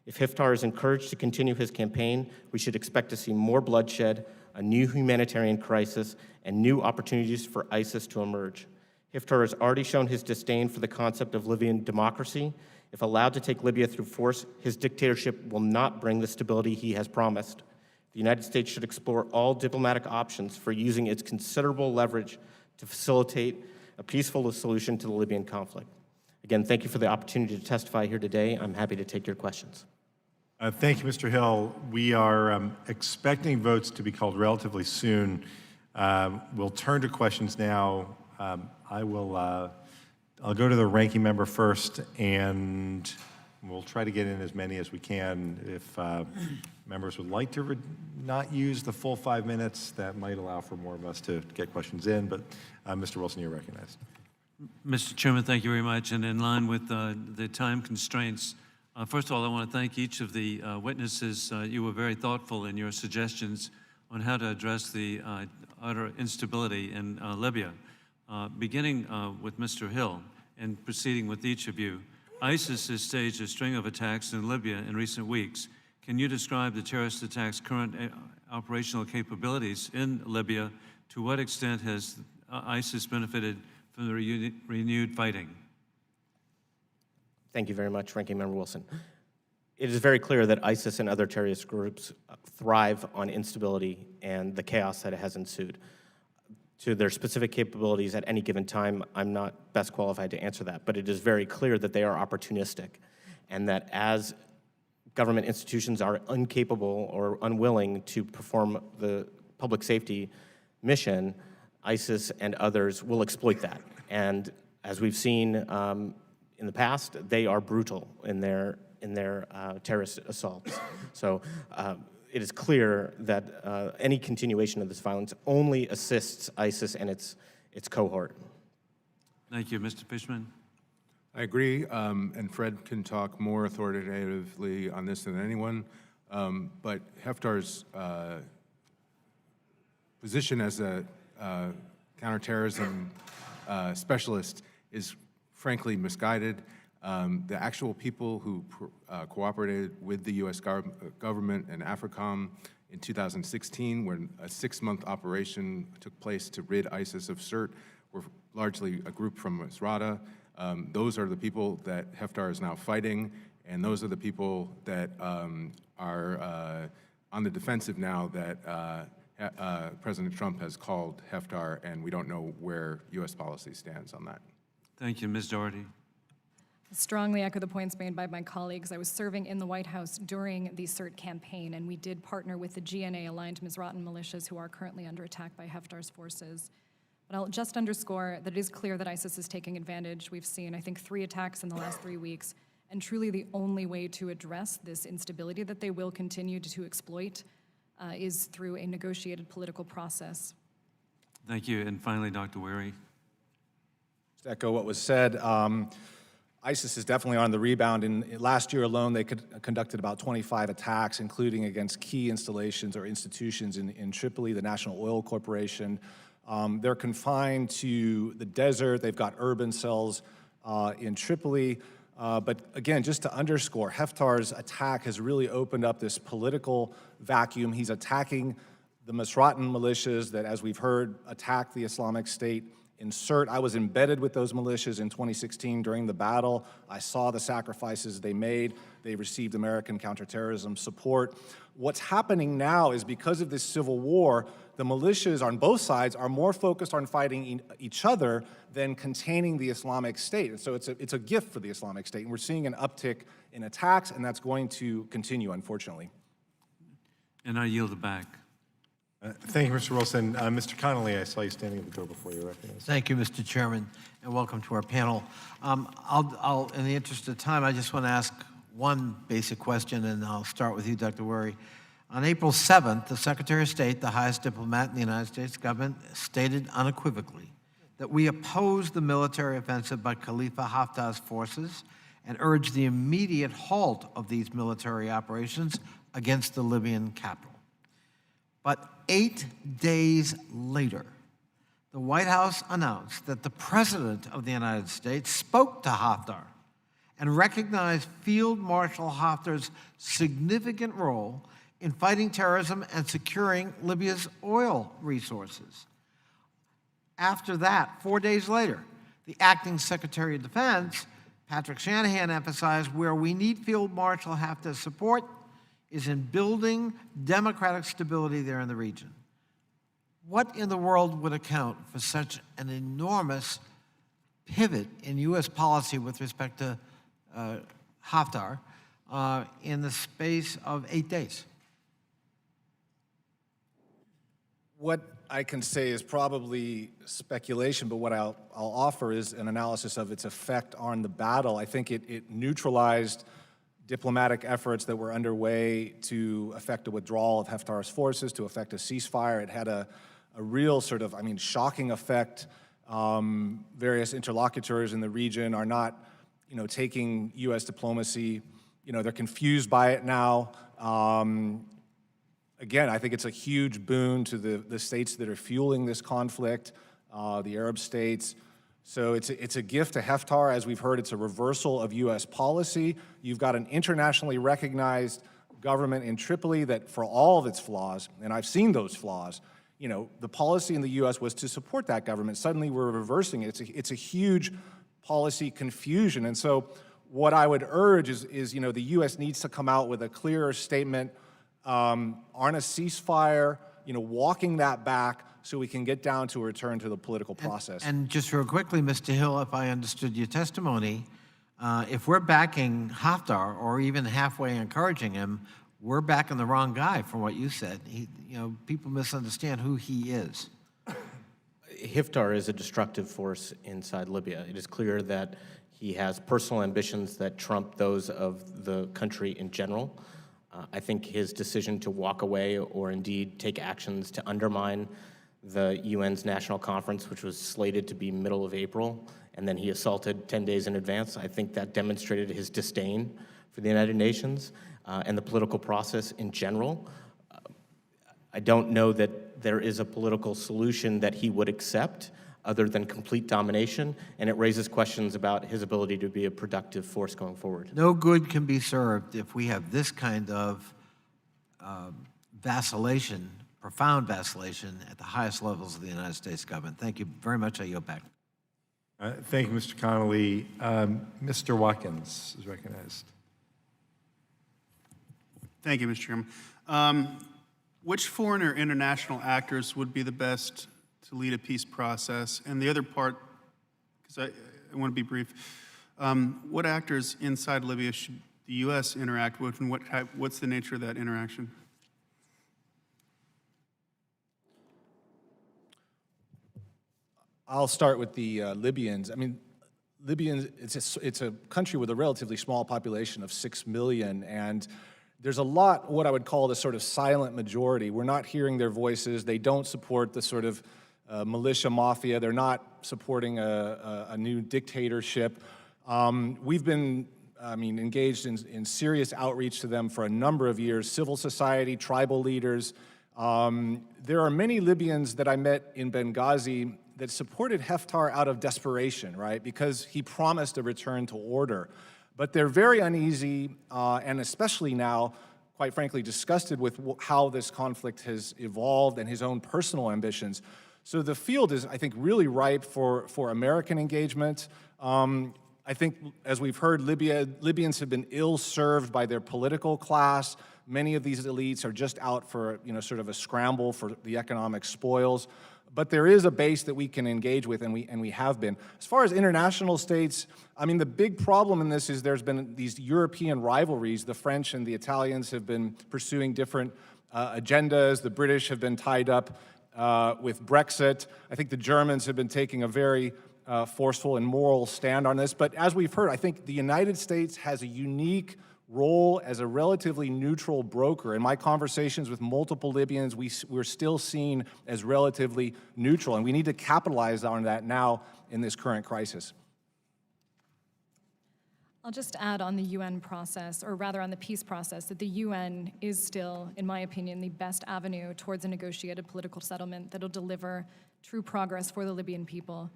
If Haftar is encouraged to continue his campaign, we should expect to see more bloodshed, a new humanitarian crisis, and new opportunities for ISIS to emerge. Haftar has already shown his disdain for the concept of Libyan democracy. If allowed to take Libya through force, his dictatorship will not bring the stability he has promised. The United States should explore all diplomatic options for using its considerable leverage to facilitate a peaceful solution to the Libyan conflict. Again, thank you for the opportunity to testify here today. I'm happy to take your questions. Thank you, Mr. Hill. We are expecting votes to be called relatively soon. We'll turn to questions now. I'll go to the ranking member first, and we'll try to get in as many as we can. If members would like to not use the full 5 minutes, that might allow for more of us to get questions in, but Mr. Wilson, you're recognized. Mr. Chairman, thank you very much. And in line with the time constraints, first of all, I want to thank each of the witnesses. You were very thoughtful in your suggestions on how to address the utter instability in Libya. Beginning with Mr. Hill and proceeding with each of you, ISIS has staged a string of attacks in Libya in recent weeks. Can you describe the terrorist attacks' current operational capabilities in Libya? To what extent has ISIS benefited from the renewed fighting? Thank you very much, Ranking Member Wilson. It is very clear that ISIS and other terrorist groups thrive on instability and the chaos that has ensued. To their specific capabilities at any given time, I'm not best qualified to answer that, but it is very clear that they are opportunistic, and that as government institutions are incapable or unwilling to perform the public safety mission, ISIS and others will exploit that. And as we've seen in the past, they are brutal in their terrorist assaults. So it is clear that any continuation of this violence only assists ISIS and its cohort. Thank you. Mr. Fishman? I agree, and Fred can talk more authoritatively on this than anyone, but Haftar's position as a counterterrorism specialist is frankly misguided. The actual people who cooperated with the U.S. government and AFRICOM in 2016, when a 6-month operation took place to rid ISIS of Sirte, were largely a group from Misrata. Those are the people that Haftar is now fighting, and those are the people that are on the defensive now that President Trump has called Haftar, and we don't know where U.S. policy stands on that. Thank you. Ms. Doherty? I strongly echo the points made by my colleagues. I was serving in the White House during the Sirte campaign, and we did partner with the GNA-aligned Misratan militias who are currently under attack by Haftar's forces. But I'll just underscore that it is clear that ISIS is taking advantage. We've seen, I think, 3 attacks in the last 3 weeks, and truly the only way to address this instability that they will continue to exploit is through a negotiated political process. Thank you. And finally, Dr. Wehrey. To echo what was said, ISIS is definitely on the rebound. Last year alone, they conducted about 25 attacks, including against key installations or institutions in Tripoli, the National Oil Corporation. They're confined to the desert. They've got urban cells in Tripoli. But again, just to underscore, Haftar's attack has really opened up this political vacuum. He's attacking the Misratan militias that, as we've heard, attacked the Islamic State in Sirte. I was embedded with those militias in 2016 during the battle. I saw the sacrifices they made. They received American counterterrorism support. What's happening now is because of this civil war, the militias on both sides are more focused on fighting each other than containing the Islamic State. And so it's a gift for the Islamic State. And we're seeing an uptick in attacks, and that's going to continue, unfortunately. And I yield it back. Thank you, Mr. Wilson. Mr. Connolly, I saw you standing at the door before you recognized. Thank you, Mr. Chairman, and welcome to our panel. In the interest of time, I just want to ask one basic question, and I'll start with you, Dr. Wehrey. On April 7th, the Secretary of State, the highest diplomat in the United States government, stated unequivocally that we oppose the military offensive by Khalifa Haftar's forces and urge the immediate halt of these military operations against the Libyan capital. But 8 days later, the White House announced that the President of the United States spoke to Haftar and recognized Field Marshal Haftar's significant role in fighting terrorism and securing Libya's oil resources. After that, 4 days later, the acting Secretary of Defense, Patrick Shanahan, emphasized where we need Field Marshal Haftar's support is in building democratic stability there in the region. What in the world would account for such an enormous pivot in U.S. policy with respect to Haftar in the space of 8 days? What I can say is probably speculation, but what I'll offer is an analysis of its effect on the battle. I think it neutralized diplomatic efforts that were underway to effect a withdrawal of Haftar's forces, to effect a ceasefire. It had a real sort of, shocking effect. Various interlocutors in the region are not, taking U.S. diplomacy. They're confused by it now. Again, I think it's a huge boon to the states that are fueling this conflict, the Arab states. So it's a gift to Haftar. As we've heard, it's a reversal of U.S. policy. You've got an internationally recognized government in Tripoli that, for all of its flaws, and I've seen those flaws, the policy in the U.S. was to support that government. Suddenly we're reversing it. It's a huge policy confusion. And so what I would urge is the U.S. needs to come out with a clearer statement on a ceasefire, walking that back, so we can get down to a return to the political process. And just real quickly, Mr. Hill, if I understood your testimony, if we're backing Haftar or even halfway encouraging him, we're backing the wrong guy from what you said. People misunderstand who he is. Haftar is a destructive force inside Libya. It is clear that he has personal ambitions that trump those of the country in general. I think his decision to walk away or indeed take actions to undermine the UN's national conference, which was slated to be middle of April, and then he assaulted 10 days in advance, I think that demonstrated his disdain for the United Nations and the political process in general. I don't know that there is a political solution that he would accept other than complete domination, and it raises questions about his ability to be a productive force going forward. No good can be served if we have this kind of vacillation, profound vacillation at the highest levels of the United States government. Thank you very much. I yield back. Thank you, Mr. Connolly. Mr. Watkins is recognized. Thank you, Mr. Chairman. Which foreign or international actors would be the best to lead a peace process? And the other part, because I want to be brief, what actors inside Libya should the U.S. interact with, and what's the nature of that interaction? I'll start with the Libyans. Libyans, it's a country with a relatively small population of 6 million, and there's a lot, what I would call the sort of silent majority. We're not hearing their voices. They don't support the sort of militia mafia. They're not supporting a new dictatorship. We've been, engaged in serious outreach to them for a number of years, civil society, tribal leaders. There are many Libyans that I met in Benghazi that supported Haftar out of desperation, right? Because he promised a return to order. But they're very uneasy, and especially now, quite frankly, disgusted with how this conflict has evolved and his own personal ambitions. So the field is, I think, really ripe for American engagement. I think, as we've heard, Libyans have been ill-served by their political class. Many of these elites are just out for, sort of a scramble for the economic spoils. But there is a base that we can engage with, and we have been. As far as international states, I mean, the big problem in this is there's been these European rivalries. The French and the Italians have been pursuing different agendas. The British have been tied up with Brexit. I think the Germans have been taking a very forceful and moral stand on this. But as we've heard, I think the United States has a unique role as a relatively neutral broker. In my conversations with multiple Libyans, we're still seen as relatively neutral, and we need to capitalize on that now in this current crisis. I'll just add on the UN process, or rather on the peace process, that the UN is still, in my opinion, the best avenue towards a negotiated political settlement that'll deliver true progress for the Libyan people.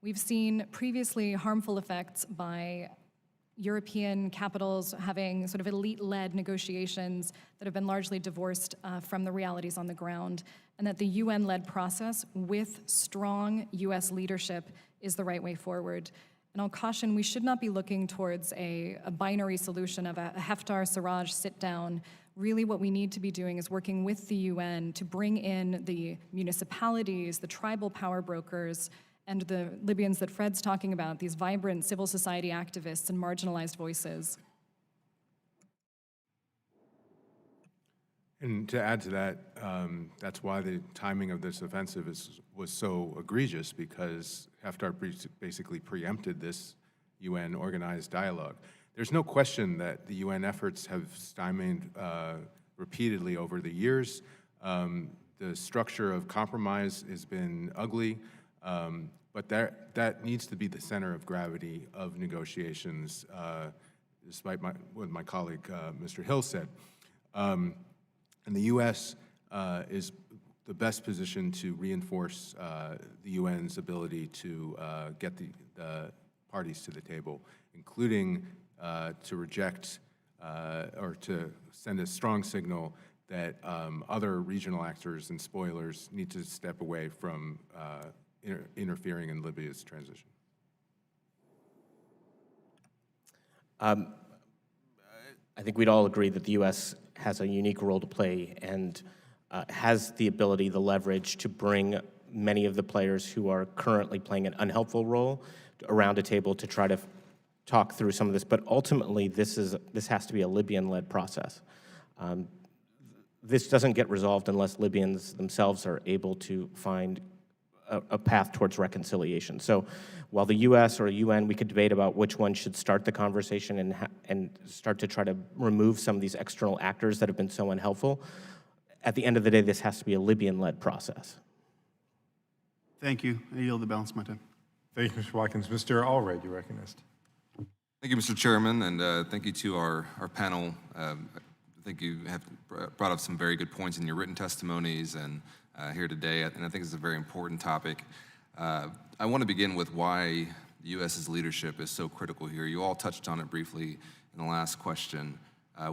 We've seen previously harmful effects by European capitals having sort of elite-led negotiations that have been largely divorced from the realities on the ground, and that the UN-led process with strong US leadership is the right way forward. And I'll caution, we should not be looking towards a binary solution of a Haftar-Sarraj sit-down. Really what we need to be doing is working with the UN to bring in the municipalities, the tribal power brokers, and the Libyans that Fred's talking about, these vibrant civil society activists and marginalized voices. And to add to that, that's why the timing of this offensive was so egregious, because Haftar basically preempted this UN organized dialogue. There's no question that the UN efforts have stymied repeatedly over the years. The structure of compromise has been ugly. But that needs to be the center of gravity of negotiations, despite what my colleague, Mr. Hill, said. And the U.S. is the best position to reinforce the UN's ability to get the parties to the table, including to reject or to send a strong signal that other regional actors and spoilers need to step away from interfering in Libya's transition. I think we'd all agree that the U.S. has a unique role to play and has the ability, the leverage to bring many of the players who are currently playing an unhelpful role around a table to try to talk through some of this. But ultimately, this has to be a Libyan-led process. This doesn't get resolved unless Libyans themselves are able to find a path towards reconciliation. So while the U.S. or UN, we could debate about which one should start the conversation and start to try to remove some of these external actors that have been so unhelpful, at the end of the day, this has to be a Libyan-led process. Thank you. I yield the balance of my time. Thank you, Mr. Watkins. Mr. Allred, you're recognized. Thank you, Mr. Chairman, and thank you to our panel. I think you have brought up some very good points in your written testimonies and here today, and I think it's a very important topic. I want to begin with why the U.S.'s leadership is so critical here. You all touched on it briefly in the last question.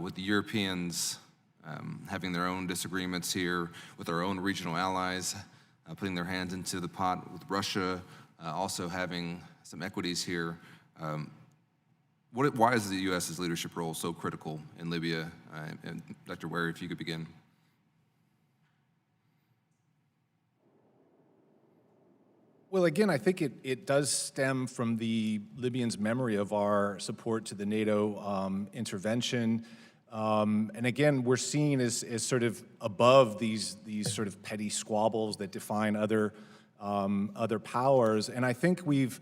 With the Europeans having their own disagreements here, with our own regional allies putting their hands into the pot, with Russia also having some equities here, why is the U.S.'s leadership role so critical in Libya? And Dr. Wehrey, if you could begin. Well, again, I think it does stem from the Libyans' memory of our support to the NATO intervention. And again, we're seen as sort of above these sort of petty squabbles that define other powers. And I think we've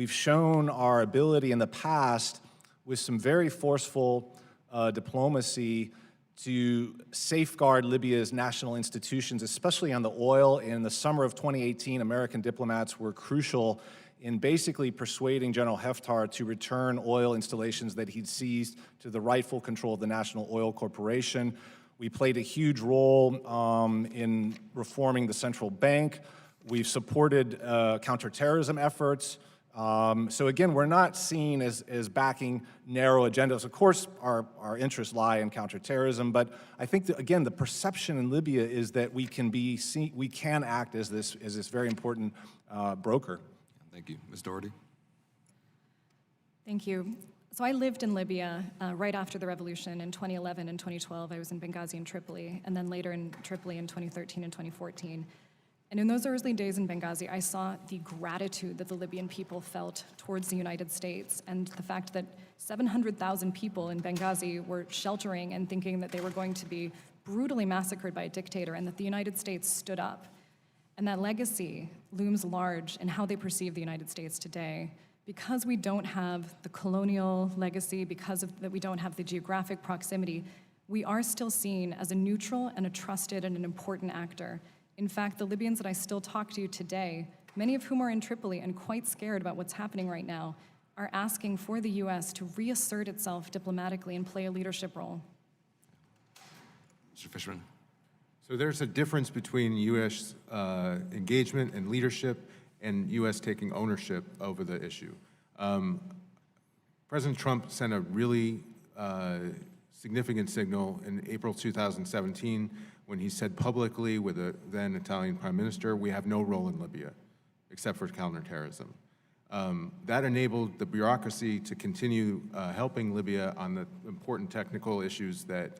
shown our ability in the past with some very forceful diplomacy to safeguard Libya's national institutions, especially on the oil. In the summer of 2018, American diplomats were crucial in basically persuading General Haftar to return oil installations that he'd seized to the rightful control of the National Oil Corporation. We played a huge role in reforming the central bank. We've supported counterterrorism efforts So again, we're not seen as backing narrow agendas. Of course, our interests lie in counterterrorism, but I think that, again, the perception in Libya is that we can act as this very important broker. Thank you. Ms. Doherty? Thank you. So I lived in Libya right after the revolution in 2011 and 2012. I was in Benghazi and Tripoli, and then later in Tripoli in 2013 and 2014. And in those early days in Benghazi, I saw the gratitude that the Libyan people felt towards the United States, and the fact that 700,000 people in Benghazi were sheltering and thinking that they were going to be brutally massacred by a dictator, and that the United States stood up. And that legacy looms large in how they perceive the United States today. Because we don't have the colonial legacy, because of that we don't have the geographic proximity, we are still seen as a neutral and a trusted and an important actor. In fact, the Libyans that I still talk to today, many of whom are in Tripoli and quite scared about what's happening right now, are asking for the U.S. to reassert itself diplomatically and play a leadership role. Mr. Fishman? So there's a difference between U.S. Engagement and leadership and U.S. taking ownership over the issue. President Trump sent a really significant signal in April 2017 when he said publicly with the then Italian Prime Minister, we have no role in Libya except for counterterrorism. That enabled the bureaucracy to continue helping Libya on the important technical issues that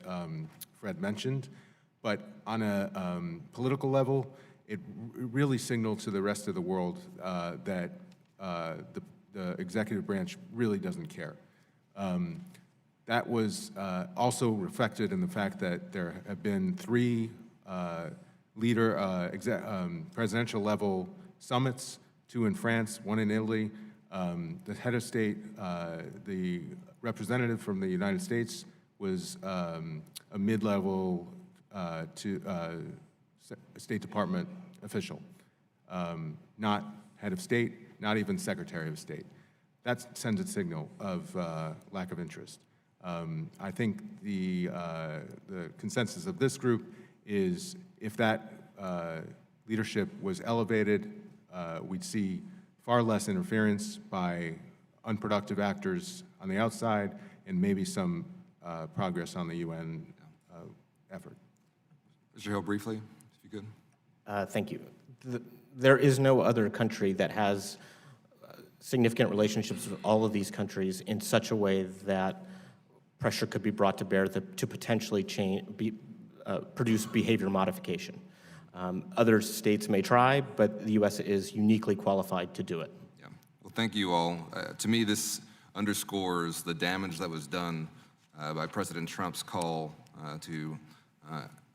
Fred mentioned, but on a political level, it really signaled to the rest of the world that the executive branch really doesn't care. That was also reflected in the fact that there have been 3 presidential level summits, 2 in France, 1 in Italy. The head of state, the representative from the United States, was a mid-level State Department official, not head of state, not even Secretary of State. That sends a signal of lack of interest. I think the consensus of this group is if that leadership was elevated, we'd see far less interference by unproductive actors on the outside and maybe some progress on the UN effort. Mr. Hill, briefly, if you could. Thank you. There is no other country that has significant relationships with all of these countries in such a way that pressure could be brought to bear to potentially produce behavior modification. Other states may try, but the U.S. is uniquely qualified to do it. Yeah. Well, thank you all. To me, this underscores the damage that was done by President Trump's call to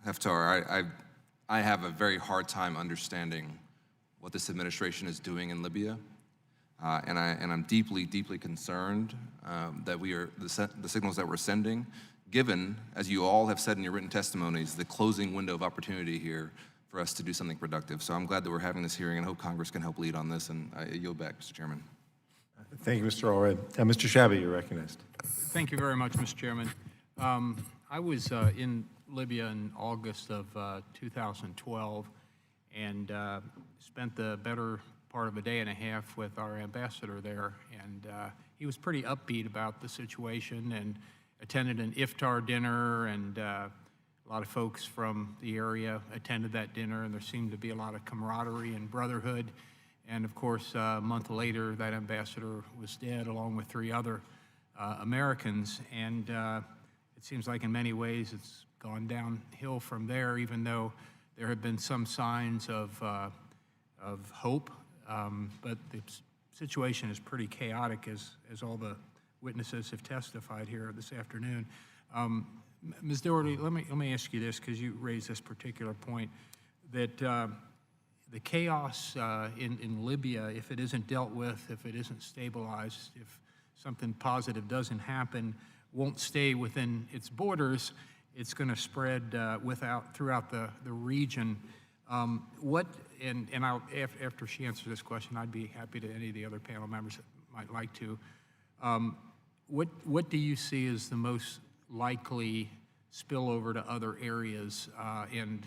Haftar. I have a very hard time understanding what this administration is doing in Libya. And I'm deeply, deeply concerned that the signals that we're sending, given, as you all have said in your written testimonies, the closing window of opportunity here for us to do something productive. So I'm glad that we're having this hearing and hope Congress can help lead on this. And I yield back, Mr. Chairman. Thank you, Mr. Allred. Mr. Shabby, you're recognized. Thank you very much, Mr. Chairman. I was in Libya in August of 2012 and spent the better part of a day and a half with our ambassador there, and he was pretty upbeat about the situation and attended an iftar dinner, and a lot of folks from the area attended that dinner, and there seemed to be a lot of camaraderie and brotherhood. And of course, a month later, that ambassador was dead along with 3 other Americans, and it seems like in many ways it's gone downhill from there, even though there have been some signs of hope. But the situation is pretty chaotic, as all the witnesses have testified here this afternoon. Ms. Doherty, let me ask you this, because you raised this particular point, that the chaos in Libya, if it isn't dealt with, if it isn't stabilized, if something positive doesn't happen, won't stay within its borders, it's going to spread throughout the region. And after she answers this question, I'd be happy to any of the other panel members that might like to. What do you see as the most likely spillover to other areas? And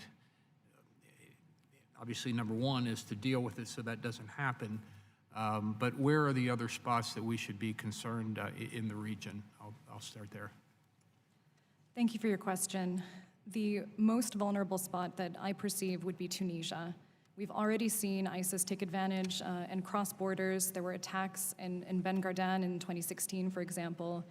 obviously, number one is to deal with it so that doesn't happen. But where are the other spots that we should be concerned in the region? I'll start there. Thank you for your question. The most vulnerable spot that I perceive would be Tunisia. We've already seen ISIS take advantage and cross borders. There were attacks in Ben Gardan in 2016, for example.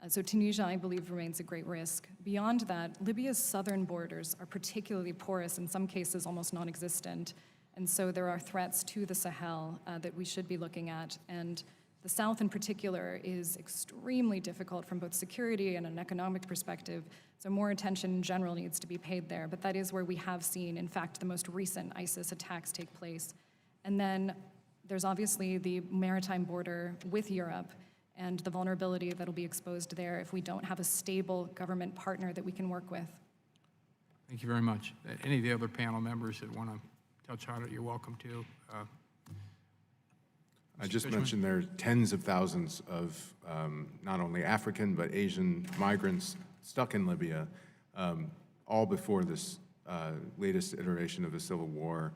So Tunisia, I believe, remains a great risk. Beyond that, Libya's southern borders are particularly porous, in some cases almost non-existent. And so there are threats to the Sahel that we should be looking at. And the South in particular is extremely difficult from both security and an economic perspective. So more attention in general needs to be paid there. But that is where we have seen, in fact, the most recent ISIS attacks take place. And then there's obviously the maritime border with Europe and the vulnerability that'll be exposed there if we don't have a stable government partner that we can work with. Thank you very much. Any of the other panel members that want to touch on it, you're welcome to. I just Fishman? mentioned there are tens of thousands of not only African but Asian migrants stuck in Libya, all before this latest iteration of the civil war.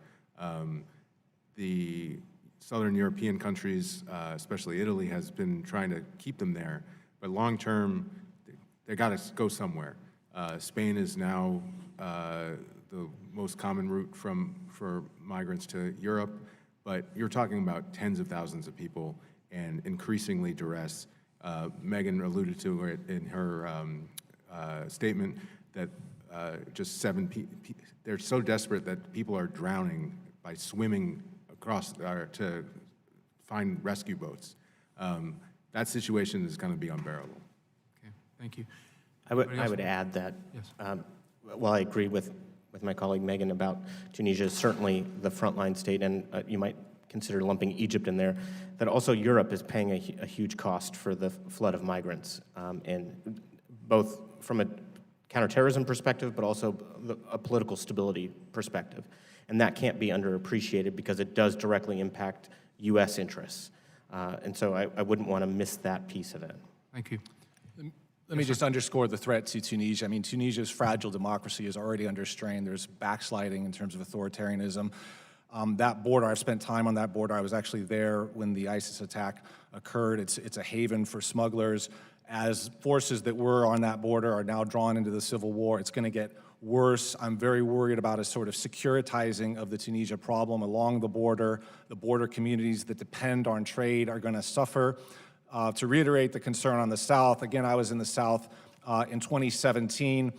The Southern European countries, especially Italy, has been trying to keep them there, but long term, they got to go somewhere. Spain is now the most common route for migrants to Europe, but you're talking about tens of thousands of people and increasingly duress. Megan alluded to it in her statement that just they're so desperate that people are drowning by swimming across to find rescue boats. That situation is going to be unbearable. Okay, thank you. I would add that, Yes. while I agree with my colleague Megan about Tunisia is certainly the frontline state, and you might consider lumping Egypt in there, that also Europe is paying a huge cost for the flood of migrants, and both from a counterterrorism perspective, but also a political stability perspective. And that can't be underappreciated because it does directly impact U.S. interests. And so I wouldn't want to miss that piece of it. Thank you. Let me just underscore the threat to Tunisia. I mean, Tunisia's fragile democracy is already under strain. There's backsliding in terms of authoritarianism. That border, I've spent time on that border. I was actually there when the ISIS attack occurred. It's a haven for smugglers. As forces that were on that border are now drawn into the civil war, it's going to get worse. I'm very worried about a sort of securitizing of the Tunisia problem along the border. The border communities that depend on trade are going to suffer. To reiterate the concern on the South, again, I was in the South in 2017.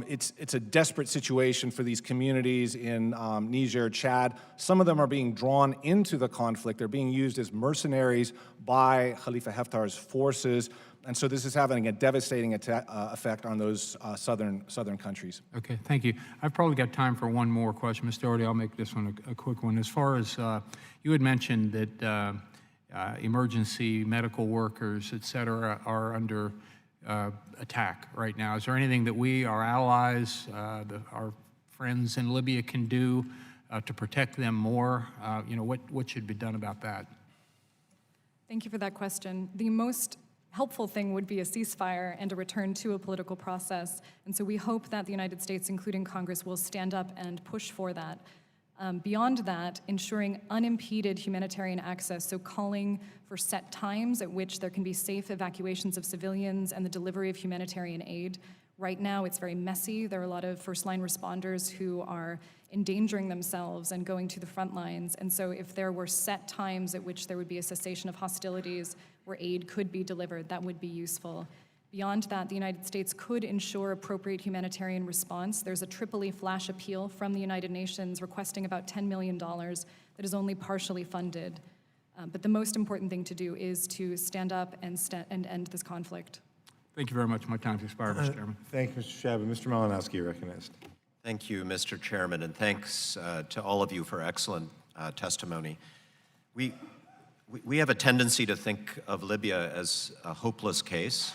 It's a desperate situation for these communities in Niger, Chad. Some of them are being drawn into the conflict. They're being used as mercenaries by Khalifa Haftar's forces. And so this is having a devastating effect on those southern countries. Okay, thank you. I've probably got time for one more question. Ms. Doherty, I'll make this one a quick one. As far as you had mentioned that emergency medical workers, et cetera, are under attack right now. Is there anything that we, our allies, our friends in Libya can do to protect them more? What should be done about that? Thank you for that question. The most helpful thing would be a ceasefire and a return to a political process. And so we hope that the United States, including Congress, will stand up and push for that. Beyond that, ensuring unimpeded humanitarian access, so calling for set times at which there can be safe evacuations of civilians and the delivery of humanitarian aid. Right now, it's very messy. There are a lot of first-line responders who are endangering themselves and going to the front lines. And so if there were set times at which there would be a cessation of hostilities where aid could be delivered, that would be useful. Beyond that, the United States could ensure appropriate humanitarian response. There's a Tripoli flash appeal from the United Nations requesting about $10 million that is only partially funded. But the most important thing to do is to stand up and end this conflict. Thank you very much. My time's expired, Mr. Chairman. Thank you, Mr. Shabbat. Mr. Malinowski, you're recognized. Thank you, Mr. Chairman, and thanks to all of you for excellent testimony. We have a tendency to think of Libya as a hopeless case,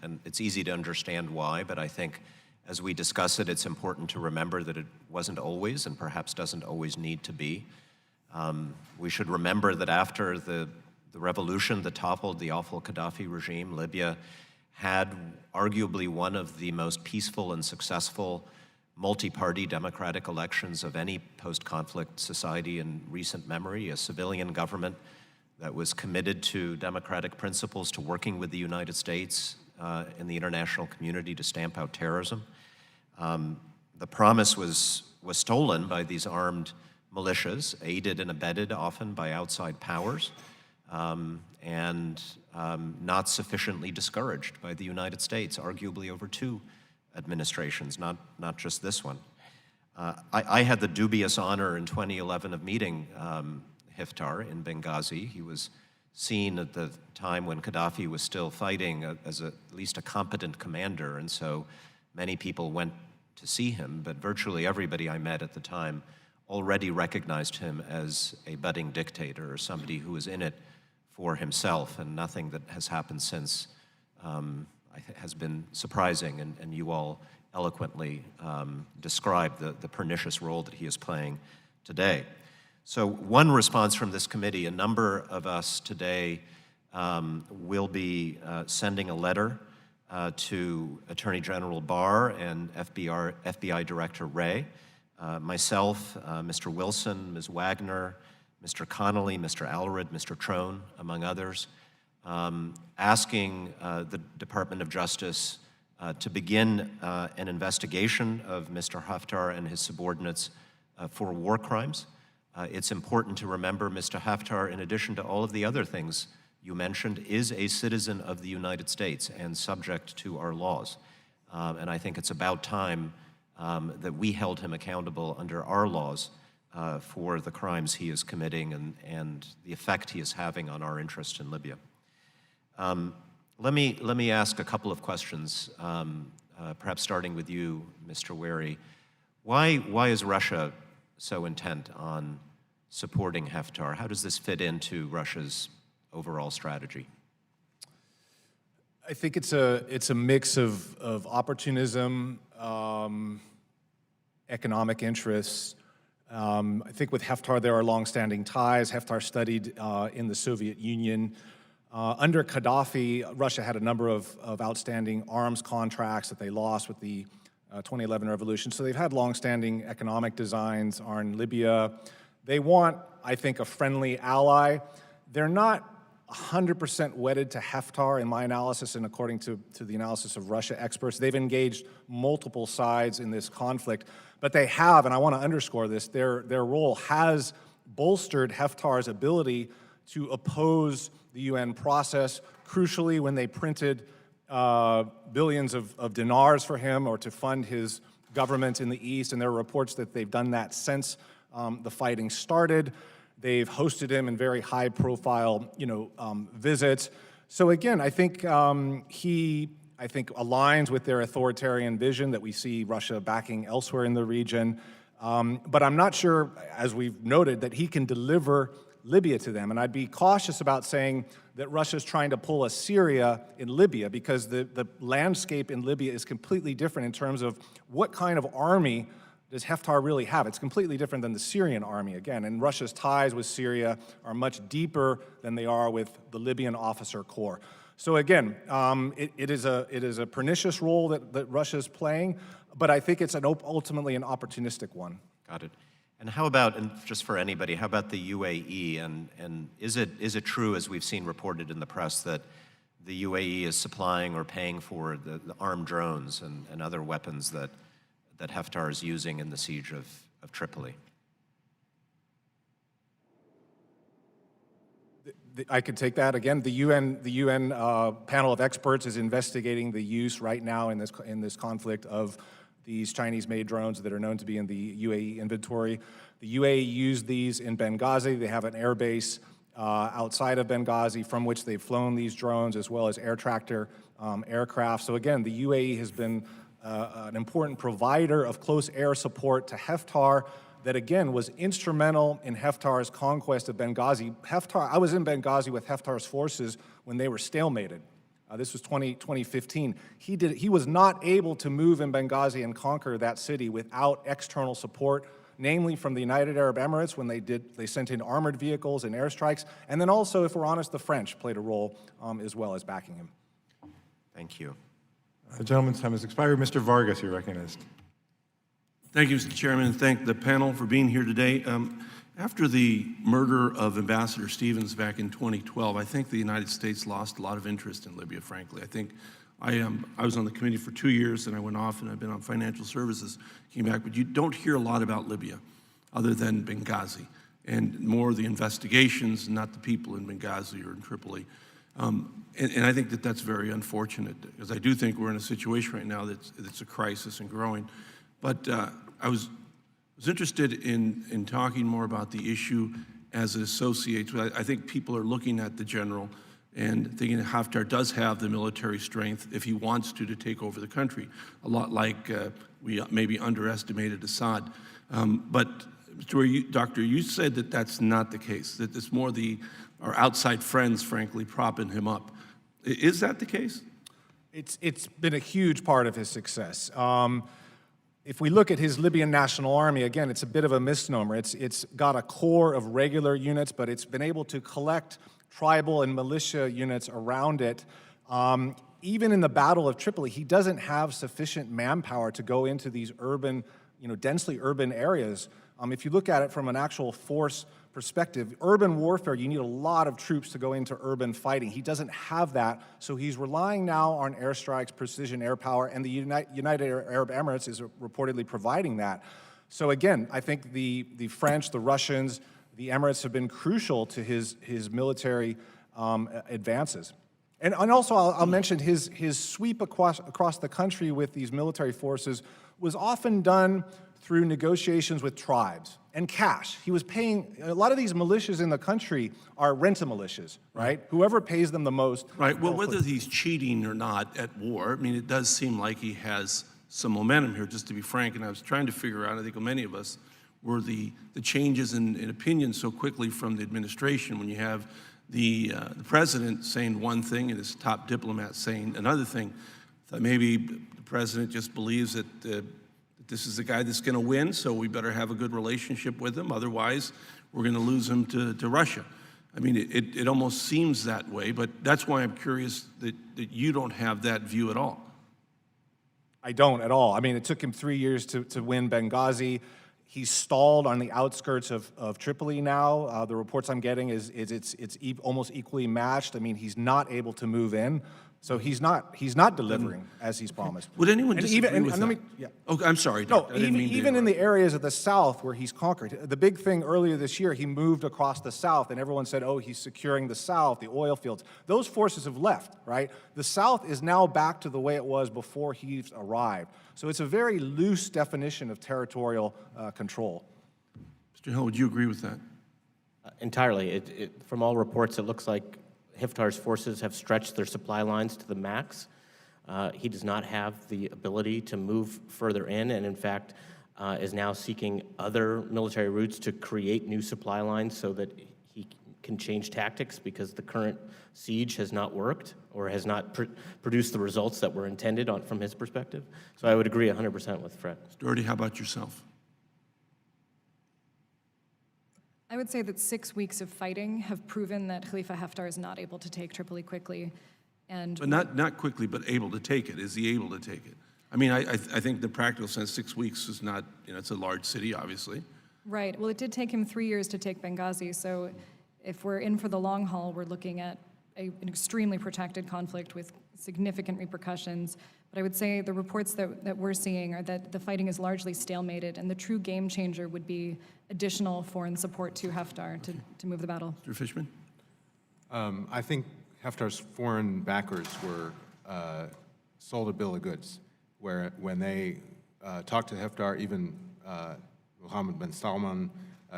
and it's easy to understand why, but I think as we discuss it, it's important to remember that it wasn't always and perhaps doesn't always need to be. We should remember that after the revolution that toppled the awful Gaddafi regime, Libya had arguably one of the most peaceful and successful multi-party democratic elections of any post-conflict society in recent memory, a civilian government that was committed to democratic principles, to working with the United States in the international community to stamp out terrorism. The promise was stolen by these armed militias, aided and abetted often by outside powers, and not sufficiently discouraged by the United States, arguably over 2 administrations, not just this one. I had the dubious honor in 2011 of meeting Hiftar in Benghazi. He was seen at the time when Gaddafi was still fighting as at least a competent commander, and so many people went to see him, but virtually everybody I met at the time already recognized him as a budding dictator, or somebody who was in it for himself, and nothing that has happened since has been surprising, and you all eloquently described the pernicious role that he is playing today. So one response from this committee, a number of us today will be sending a letter to Attorney General Barr and FBI Director Wray, myself, Mr. Wilson, Ms. Wagner, Mr. Connolly, Mr. Allred, Mr. Trone, among others, asking the Department of Justice to begin an investigation of Mr. Haftar and his subordinates for war crimes. It's important to remember Mr. Haftar, in addition to all of the other things you mentioned, is a citizen of the United States and subject to our laws. And I think it's about time that we held him accountable under our laws for the crimes he is committing and the effect he is having on our interest in Libya. Let me ask a couple of questions, perhaps starting with you, Mr. Wehrey. Why is Russia so intent on supporting Haftar? How does this fit into Russia's overall strategy? I think it's a mix of opportunism, economic interests. I think with Haftar there are longstanding ties. Haftar studied in the Soviet Union. Under Gaddafi, Russia had a number of outstanding arms contracts that they lost with the 2011 revolution. So they've had longstanding economic designs on Libya. They want, I think, a friendly ally. They're not 100% wedded to Haftar in my analysis and according to the analysis of Russia experts. They've engaged multiple sides in this conflict, but they have, and I want to underscore this, their role has bolstered Haftar's ability to oppose the UN process, crucially when they printed billions of dinars for him or to fund his government in the East, and there are reports that they've done that since the fighting started. They've hosted him in very high-profile, visits. So again, I think he aligns with their authoritarian vision that we see Russia backing elsewhere in the region. But I'm not sure, as we've noted, that he can deliver Libya to them. And I'd be cautious about saying that Russia's trying to pull a Syria in Libya, because the landscape in Libya is completely different in terms of what kind of army does Haftar really have. It's completely different than the Syrian army, again, and Russia's ties with Syria are much deeper than they are with the Libyan officer corps. So again, it is a pernicious role that Russia's playing, but I think it's ultimately an opportunistic one. Got it. And how about, and just for anybody, how about the UAE? And is it true, as we've seen reported in the press, that the UAE is supplying or paying for the armed drones and other weapons that Haftar is using in the siege of Tripoli? I could take that again. The UN panel of experts is investigating the use right now in this conflict of these Chinese-made drones that are known to be in the UAE inventory. The UAE used these in Benghazi. They have an air base outside of Benghazi from which they've flown these drones, as well as air tractor aircraft. So again, the UAE has been an important provider of close air support to Haftar that, again, was instrumental in Haftar's conquest of Benghazi. I was in Benghazi with Haftar's forces when they were stalemated. This was 2015. He was not able to move in Benghazi and conquer that city without external support, namely from the United Arab Emirates when they sent in armored vehicles and airstrikes, and then also, if we're honest, the French played a role as well as backing him. Thank you. The gentleman's time has expired. Mr. Vargas, you're recognized. Thank you, Mr. Chairman, and thank the panel for being here today. After the murder of Ambassador Stevens back in 2012, I think the United States lost a lot of interest in Libya, frankly. I think I was on the committee for 2 years, and I went off, and I've been on financial services, came back, but you don't hear a lot about Libya other than Benghazi, and more the investigations, not the people in Benghazi or in Tripoli. And I think that that's very unfortunate, because I do think we're in a situation right now that's a crisis and growing. But I was interested in talking more about the issue as it associates with, I think people are looking at the general and thinking that Haftar does have the military strength if he wants to take over the country, a lot like we maybe underestimated Assad. But Doctor, you said that that's not the case, that it's more our outside friends, frankly, propping him up. Is that the case? It's been a huge part of his success. If we look at his Libyan National Army, again, it's a bit of a misnomer. It's got a core of regular units, but it's been able to collect tribal and militia units around it. Even in the Battle of Tripoli, he doesn't have sufficient manpower to go into these urban, densely urban areas. If you look at it from an actual force perspective, urban warfare, you need a lot of troops to go into urban fighting. He doesn't have that, so he's relying now on airstrikes, precision air power, and the United Arab Emirates is reportedly providing that. So again, I think the French, the Russians, the Emirates have been crucial to his military advances. And also, I'll mention his sweep across the country with these military forces was often done through negotiations with tribes and cash. He was paying, a lot of these militias in the country are rent-a-militias, right? Whoever pays them the most. Right, well, whether he's cheating or not at war, I mean, it does seem like he has some momentum here, just to be frank, and I was trying to figure out, I think many of us, were the changes in opinion so quickly from the administration when you have the president saying one thing and his top diplomat saying another thing. That maybe the president just believes that this is the guy that's going to win, so we better have a good relationship with him. Otherwise, we're going to lose him to Russia. I mean, it almost seems that way, but that's why I'm curious that you don't have that view at all. I don't at all. I mean, it took him 3 years to win Benghazi. He's stalled on the outskirts of Tripoli now. The reports I'm getting is it's almost equally matched. I mean, he's not able to move in. So he's not delivering as he's promised. Would anyone disagree with that? Yeah. Oh, I'm sorry. No, I didn't mean to even in the interrupt. areas of the south where he's conquered. The big thing earlier this year, he moved across the south, and everyone said, oh, he's securing the south, the oil fields. Those forces have left, right? The south is now back to the way it was before he arrived. So it's a very loose definition of territorial control. Mr. Hill, would you agree with that? Entirely. From all reports, it looks like Haftar's forces have stretched their supply lines to the max. He does not have the ability to move further in, and in fact is now seeking other military routes to create new supply lines so that he can change tactics, because the current siege has not worked or has not produced the results that were intended from his perspective. So I would agree 100% with Fred. Doherty, how about yourself? I would say that 6 weeks of fighting have proven that Khalifa Haftar is not able to take Tripoli quickly. But not quickly, but able to take it. Is he able to take it? I mean, I think the practical sense, 6 weeks is not, it's a large city, obviously. Right. Well, it did take him 3 years to take Benghazi, so if we're in for the long haul, we're looking at an extremely protracted conflict with significant repercussions. But I would say the reports that we're seeing are that the fighting is largely stalemated, and the true game changer would be additional foreign support to Haftar to move the battle. Mr. Fishman? I think Haftar's foreign backers were sold a bill of goods, where when they talked to Haftar, even Mohammed bin Salman,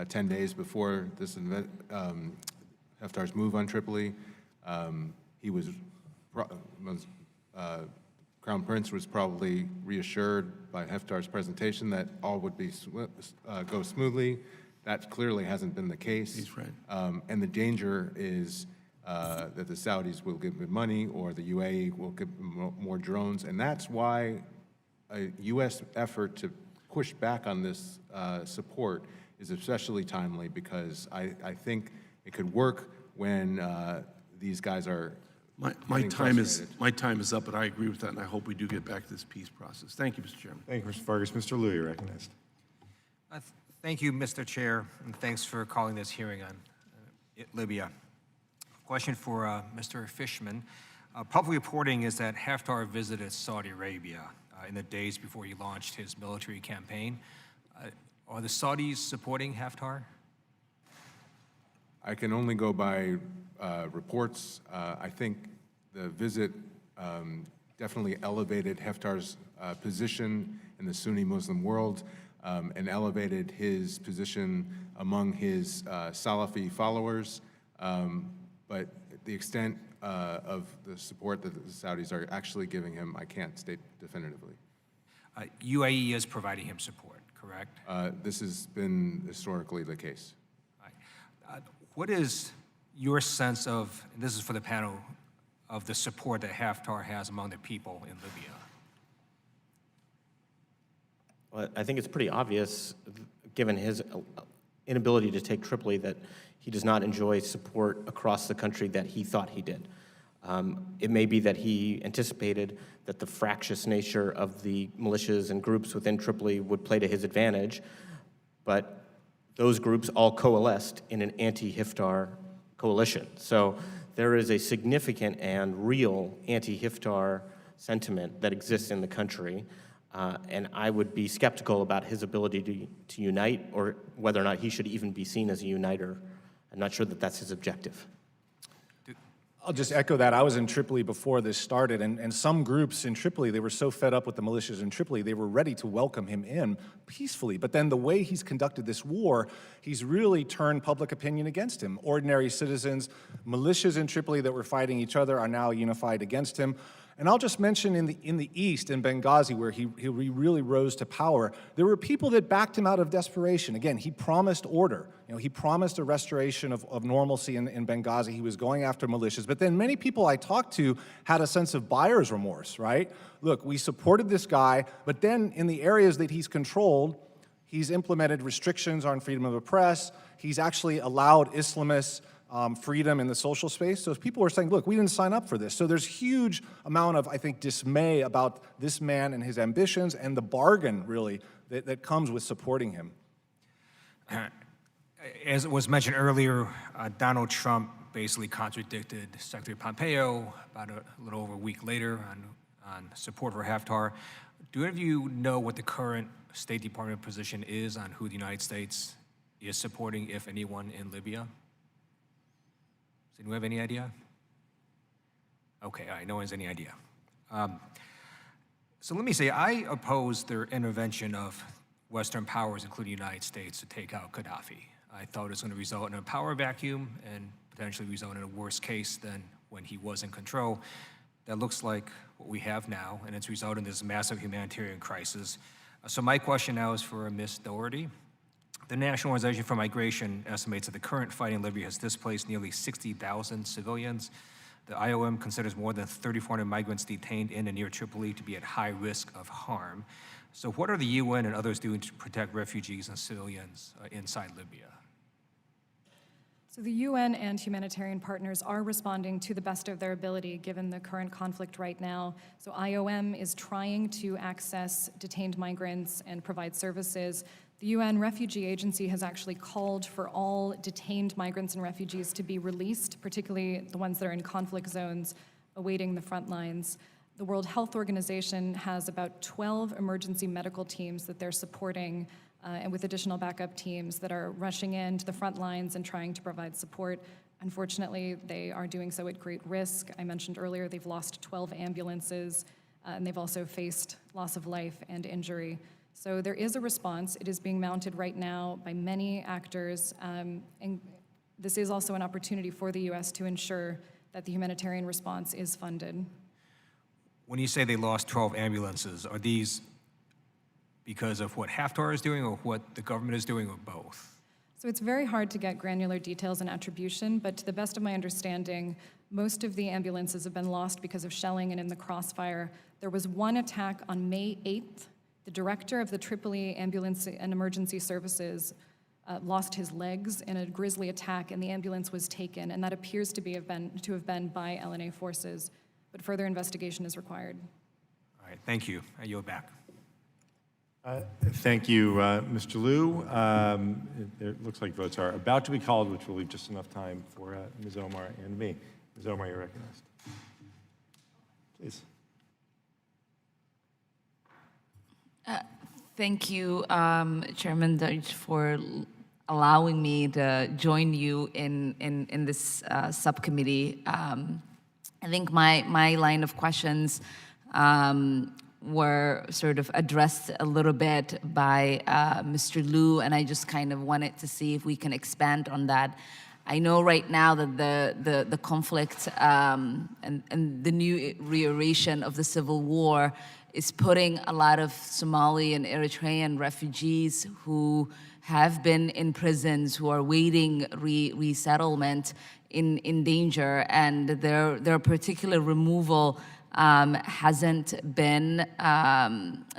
10 days before this Haftar's move on Tripoli, he was Crown Prince was probably reassured by Haftar's presentation that all would be go smoothly. That clearly hasn't been the case. He's right. And the danger is that the Saudis will give them money, or the UAE will give them more drones, and that's why a U.S. effort to push back on this support is especially timely, because I think it could work when these guys are My time is up, but I agree with that, and I hope we do get back to this peace process. Thank you, Mr. Chairman. Thank you, Mr. Vargas. Mr. Liu, you're recognized. Thank you, Mr. Chair, and thanks for calling this hearing on Libya. Question for Mr. Fishman. Public reporting is that Haftar visited Saudi Arabia in the days before he launched his military campaign. Are the Saudis supporting Haftar? I can only go by reports. I think the visit definitely elevated Haftar's position in the Sunni Muslim world and elevated his position among his Salafi followers. But the extent of the support that the Saudis are actually giving him, I can't state definitively. UAE is providing him support, correct? This has been historically the case. What is your sense of, and this is for the panel, of the support that Haftar has among the people in Libya? Well, I think it's pretty obvious, given his inability to take Tripoli, that he does not enjoy support across the country that he thought he did. It may be that he anticipated that the fractious nature of the militias and groups within Tripoli would play to his advantage, but those groups all coalesced in an anti-Haftar coalition. So there is a significant and real anti-Haftar sentiment that exists in the country, and I would be skeptical about his ability to unite, or whether or not he should even be seen as a uniter. I'm not sure that that's his objective. I'll just echo that. I was in Tripoli before this started, and some groups in Tripoli, they were so fed up with the militias in Tripoli, they were ready to welcome him in peacefully. But then the way he's conducted this war, he's really turned public opinion against him. Ordinary citizens, militias in Tripoli that were fighting each other are now unified against him. And I'll just mention in the east, in Benghazi, where he really rose to power, there were people that backed him out of desperation. Again, he promised order. He promised a restoration of normalcy in Benghazi. He was going after militias. But then many people I talked to had a sense of buyer's remorse, right? Look, we supported this guy, but then in the areas that he's controlled, he's implemented restrictions on freedom of the press. He's actually allowed Islamists freedom in the social space. So people are saying, look, we didn't sign up for this. So there's huge amount of, I think, dismay about this man and his ambitions and the bargain, really, that comes with supporting him. As it was mentioned earlier, Donald Trump basically contradicted Secretary Pompeo about a little over a week later on support for Haftar. Do any of you know what the current State Department position is on who the United States is supporting, if anyone, in Libya? Does anyone have any idea? Okay, all right, no one has any idea. So let me say, I oppose their intervention of Western powers, including the United States, to take out Gaddafi. I thought it was going to result in a power vacuum and potentially result in a worse case than when he was in control. That looks like what we have now, and it's resulted in this massive humanitarian crisis. So my question now is for Ms. Doherty. The National Organization for Migration estimates that the current fighting in Libya has displaced nearly 60,000 civilians. The IOM considers more than 3,400 migrants detained in and near Tripoli to be at high risk of harm. So what are the UN and others doing to protect refugees and civilians inside Libya? So the UN and humanitarian partners are responding to the best of their ability given the current conflict right now. So IOM is trying to access detained migrants and provide services. The UN Refugee Agency has actually called for all detained migrants and refugees to be released, particularly the ones that are in conflict zones awaiting the front lines. The World Health Organization has about 12 emergency medical teams that they're supporting, and with additional backup teams that are rushing in to the front lines and trying to provide support. Unfortunately, they are doing so at great risk. I mentioned earlier they've lost 12 ambulances, and they've also faced loss of life and injury. So there is a response. It is being mounted right now by many actors, and this is also an opportunity for the U.S. to ensure that the humanitarian response is funded. When you say they lost 12 ambulances, are these because of what Haftar is doing or what the government is doing, or both? So it's very hard to get granular details and attribution, but to the best of my understanding, most of the ambulances have been lost because of shelling and in the crossfire. There was one attack on May 8th. The director of the Tripoli Ambulance and Emergency Services lost his legs in a grisly attack, and the ambulance was taken, and that appears to have been by LNA forces, but further investigation is required. All right, thank you. I yield back. Thank you, Mr. Liu. It looks like votes are about to be called, which will leave just enough time for Ms. Omar and me. Ms. Omar, you're recognized. Please. Thank you, Chairman Deutsch, for allowing me to join you in this subcommittee. I think my line of questions were sort of addressed a little bit by Mr. Liu, and I just kind of wanted to see if we can expand on that. I know right now that the conflict and the new reiteration of the civil war is putting a lot of Somali and Eritrean refugees who have been in prisons, who are waiting resettlement in danger, and their particular removal hasn't been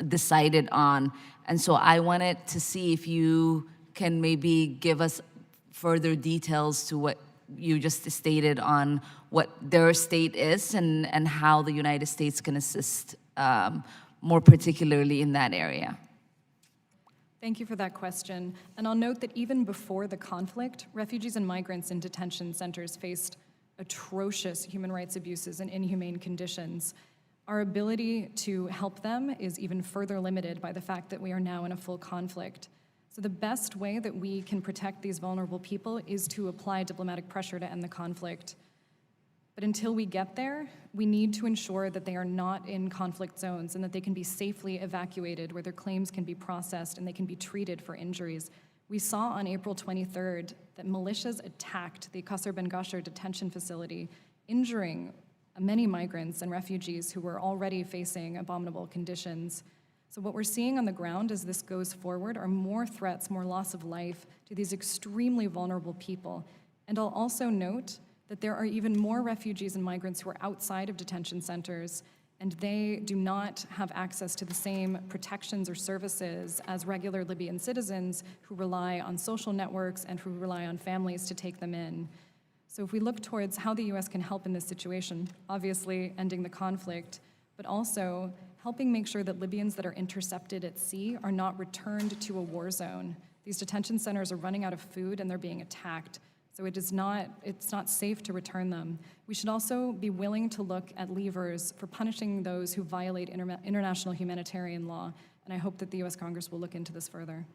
decided on. And so I wanted to see if you can maybe give us further details to what you just stated on what their state is and how the United States can assist more particularly in that area. Thank you for that question. And I'll note that even before the conflict, refugees and migrants in detention centers faced atrocious human rights abuses and inhumane conditions. Our ability to help them is even further limited by the fact that we are now in a full conflict. So the best way that we can protect these vulnerable people is to apply diplomatic pressure to end the conflict. But until we get there, we need to ensure that they are not in conflict zones and that they can be safely evacuated, where their claims can be processed and they can be treated for injuries. We saw on April 23rd that militias attacked the Qasr Ben Ghasher detention facility, injuring many migrants and refugees who were already facing abominable conditions. So what we're seeing on the ground as this goes forward are more threats, more loss of life to these extremely vulnerable people. And I'll also note that there are even more refugees and migrants who are outside of detention centers, and they do not have access to the same protections or services as regular Libyan citizens who rely on social networks and who rely on families to take them in. So if we look towards how the US can help in this situation, obviously ending the conflict, but also helping make sure that Libyans that are intercepted at sea are not returned to a war zone. These detention centers are running out of food and they're being attacked. So it's not safe to return them. We should also be willing to look at levers for punishing those who violate international humanitarian law, and I hope that the US Congress will look into this further.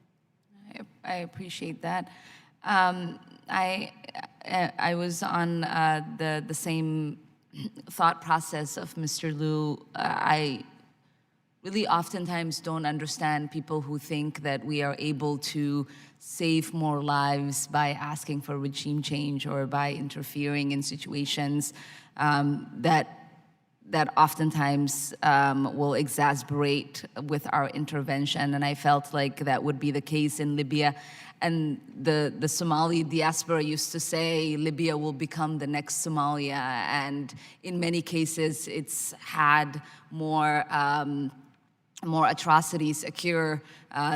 I appreciate that. I was on the same thought process of Mr. Liu. I really oftentimes don't understand people who think that we are able to save more lives by asking for regime change or by interfering in situations that oftentimes will exasperate with our intervention. And I felt like that would be the case in Libya. And the Somali diaspora used to say Libya will become the next Somalia. And in many cases, it's had more atrocities occur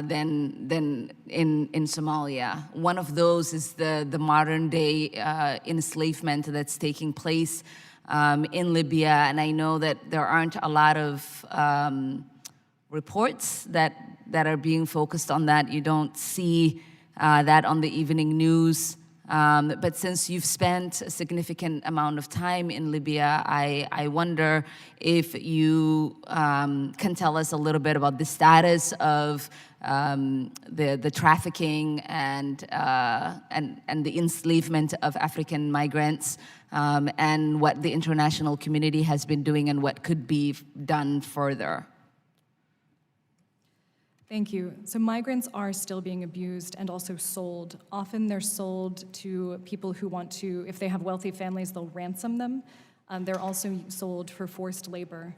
than in Somalia. One of those is the modern day enslavement that's taking place in Libya, and I know that there aren't a lot of reports that are being focused on that. You don't see that on the evening news. But since you've spent a significant amount of time in Libya, I wonder if you can tell us a little bit about the status of the trafficking and the enslavement of African migrants, and what the international community has been doing and what could be done further. Thank you. So migrants are still being abused and also sold. Often they're sold to people who want to, if they have wealthy families, they'll ransom them. They're also sold for forced labor.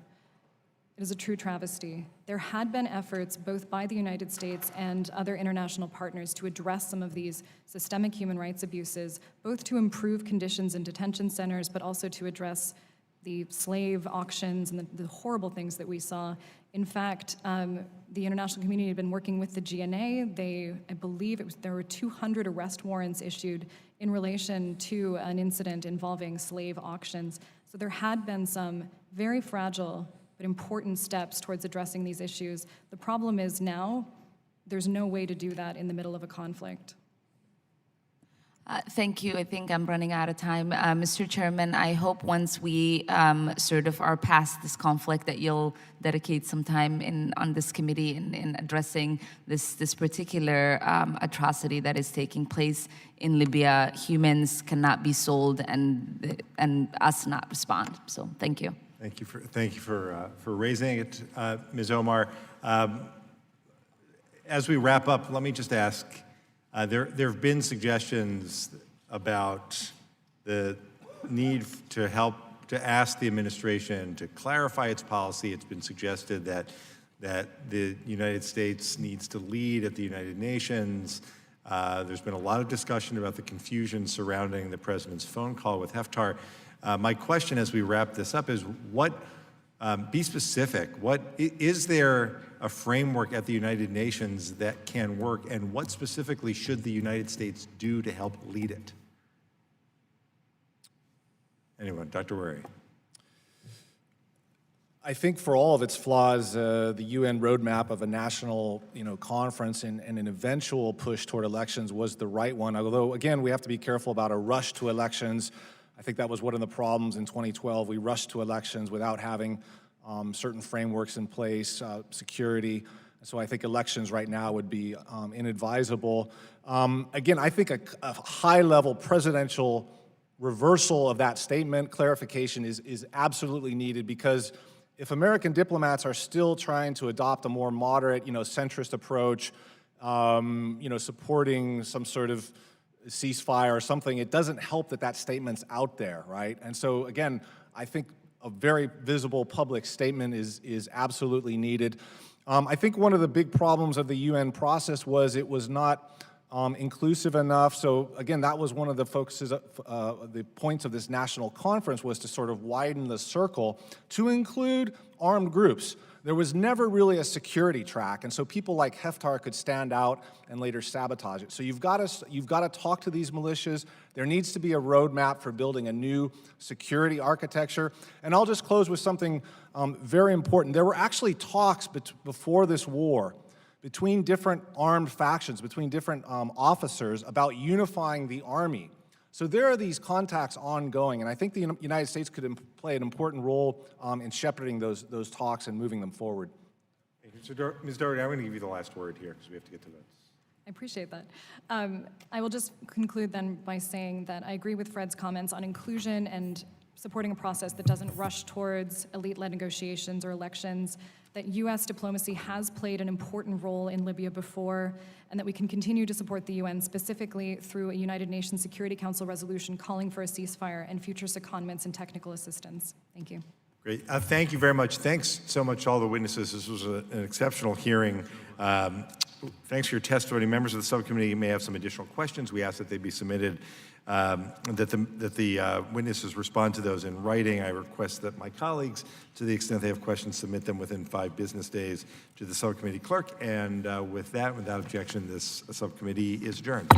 It is a true travesty. There had been efforts both by the United States and other international partners to address some of these systemic human rights abuses, both to improve conditions in detention centers, but also to address the slave auctions and the horrible things that we saw. In fact, the international community had been working with the GNA. I believe there were 200 arrest warrants issued in relation to an incident involving slave auctions. So there had been some very fragile but important steps towards addressing these issues. The problem is now there's no way to do that in the middle of a conflict. Thank you. I think I'm running out of time. Mr. Chairman, I hope once we sort of are past this conflict that you'll dedicate some time on this committee in addressing this particular atrocity that is taking place in Libya. Humans cannot be sold and us not respond. So thank you. Thank you for raising it, Ms. Omar. As we wrap up, let me just ask, there have been suggestions about the need to ask the administration to clarify its policy. It's been suggested that the United States needs to lead at the United Nations. There's been a lot of discussion about the confusion surrounding the president's phone call with Haftar. My question as we wrap this up is be specific. Is there a framework at the United Nations that can work, and what specifically should the United States do to help lead it? Anyone? Dr. Wehrey. I think for all of its flaws, the UN roadmap of a national, conference and an eventual push toward elections was the right one. Although, again, we have to be careful about a rush to elections. I think that was one of the problems in 2012. We rushed to elections without having certain frameworks in place, security. So I think elections right now would be inadvisable. Again, I think a high-level presidential reversal of that statement, clarification is absolutely needed, because if American diplomats are still trying to adopt a more moderate, centrist approach, supporting some sort of ceasefire or something, it doesn't help that statement's out there, right? And so again, I think a very visible public statement is absolutely needed. I think one of the big problems of the UN process was it was not inclusive enough. So again, that was one of the focuses, the points of this national conference, was to sort of widen the circle to include armed groups. There was never really a security track, and so people like Haftar could stand out and later sabotage it. So you've got to talk to these militias. There needs to be a roadmap for building a new security architecture. And I'll just close with something very important. There were actually talks before this war between different armed factions, between different officers, about unifying the army. So there are these contacts ongoing, and I think the United States could play an important role in shepherding those talks and moving them forward. Thank you. So, Ms. Doherty, I'm going to give you the last word here because we have to get to votes. I appreciate that. I will just conclude then by saying that I agree with Fred's comments on inclusion and supporting a process that doesn't rush towards elite-led negotiations or elections, that U.S. diplomacy has played an important role in Libya before, and that we can continue to support the UN, specifically through a United Nations Security Council resolution calling for a ceasefire and future secondments and technical assistance. Thank you. Great. Thank you very much. Thanks so much to all the witnesses. This was an exceptional hearing. Thanks for your testimony. Members of the subcommittee may have some additional questions. We ask that they be submitted, that the witnesses respond to those in writing. I request that my colleagues, to the extent they have questions, submit them within 5 business days to the subcommittee clerk. And with that, without objection, this subcommittee is adjourned.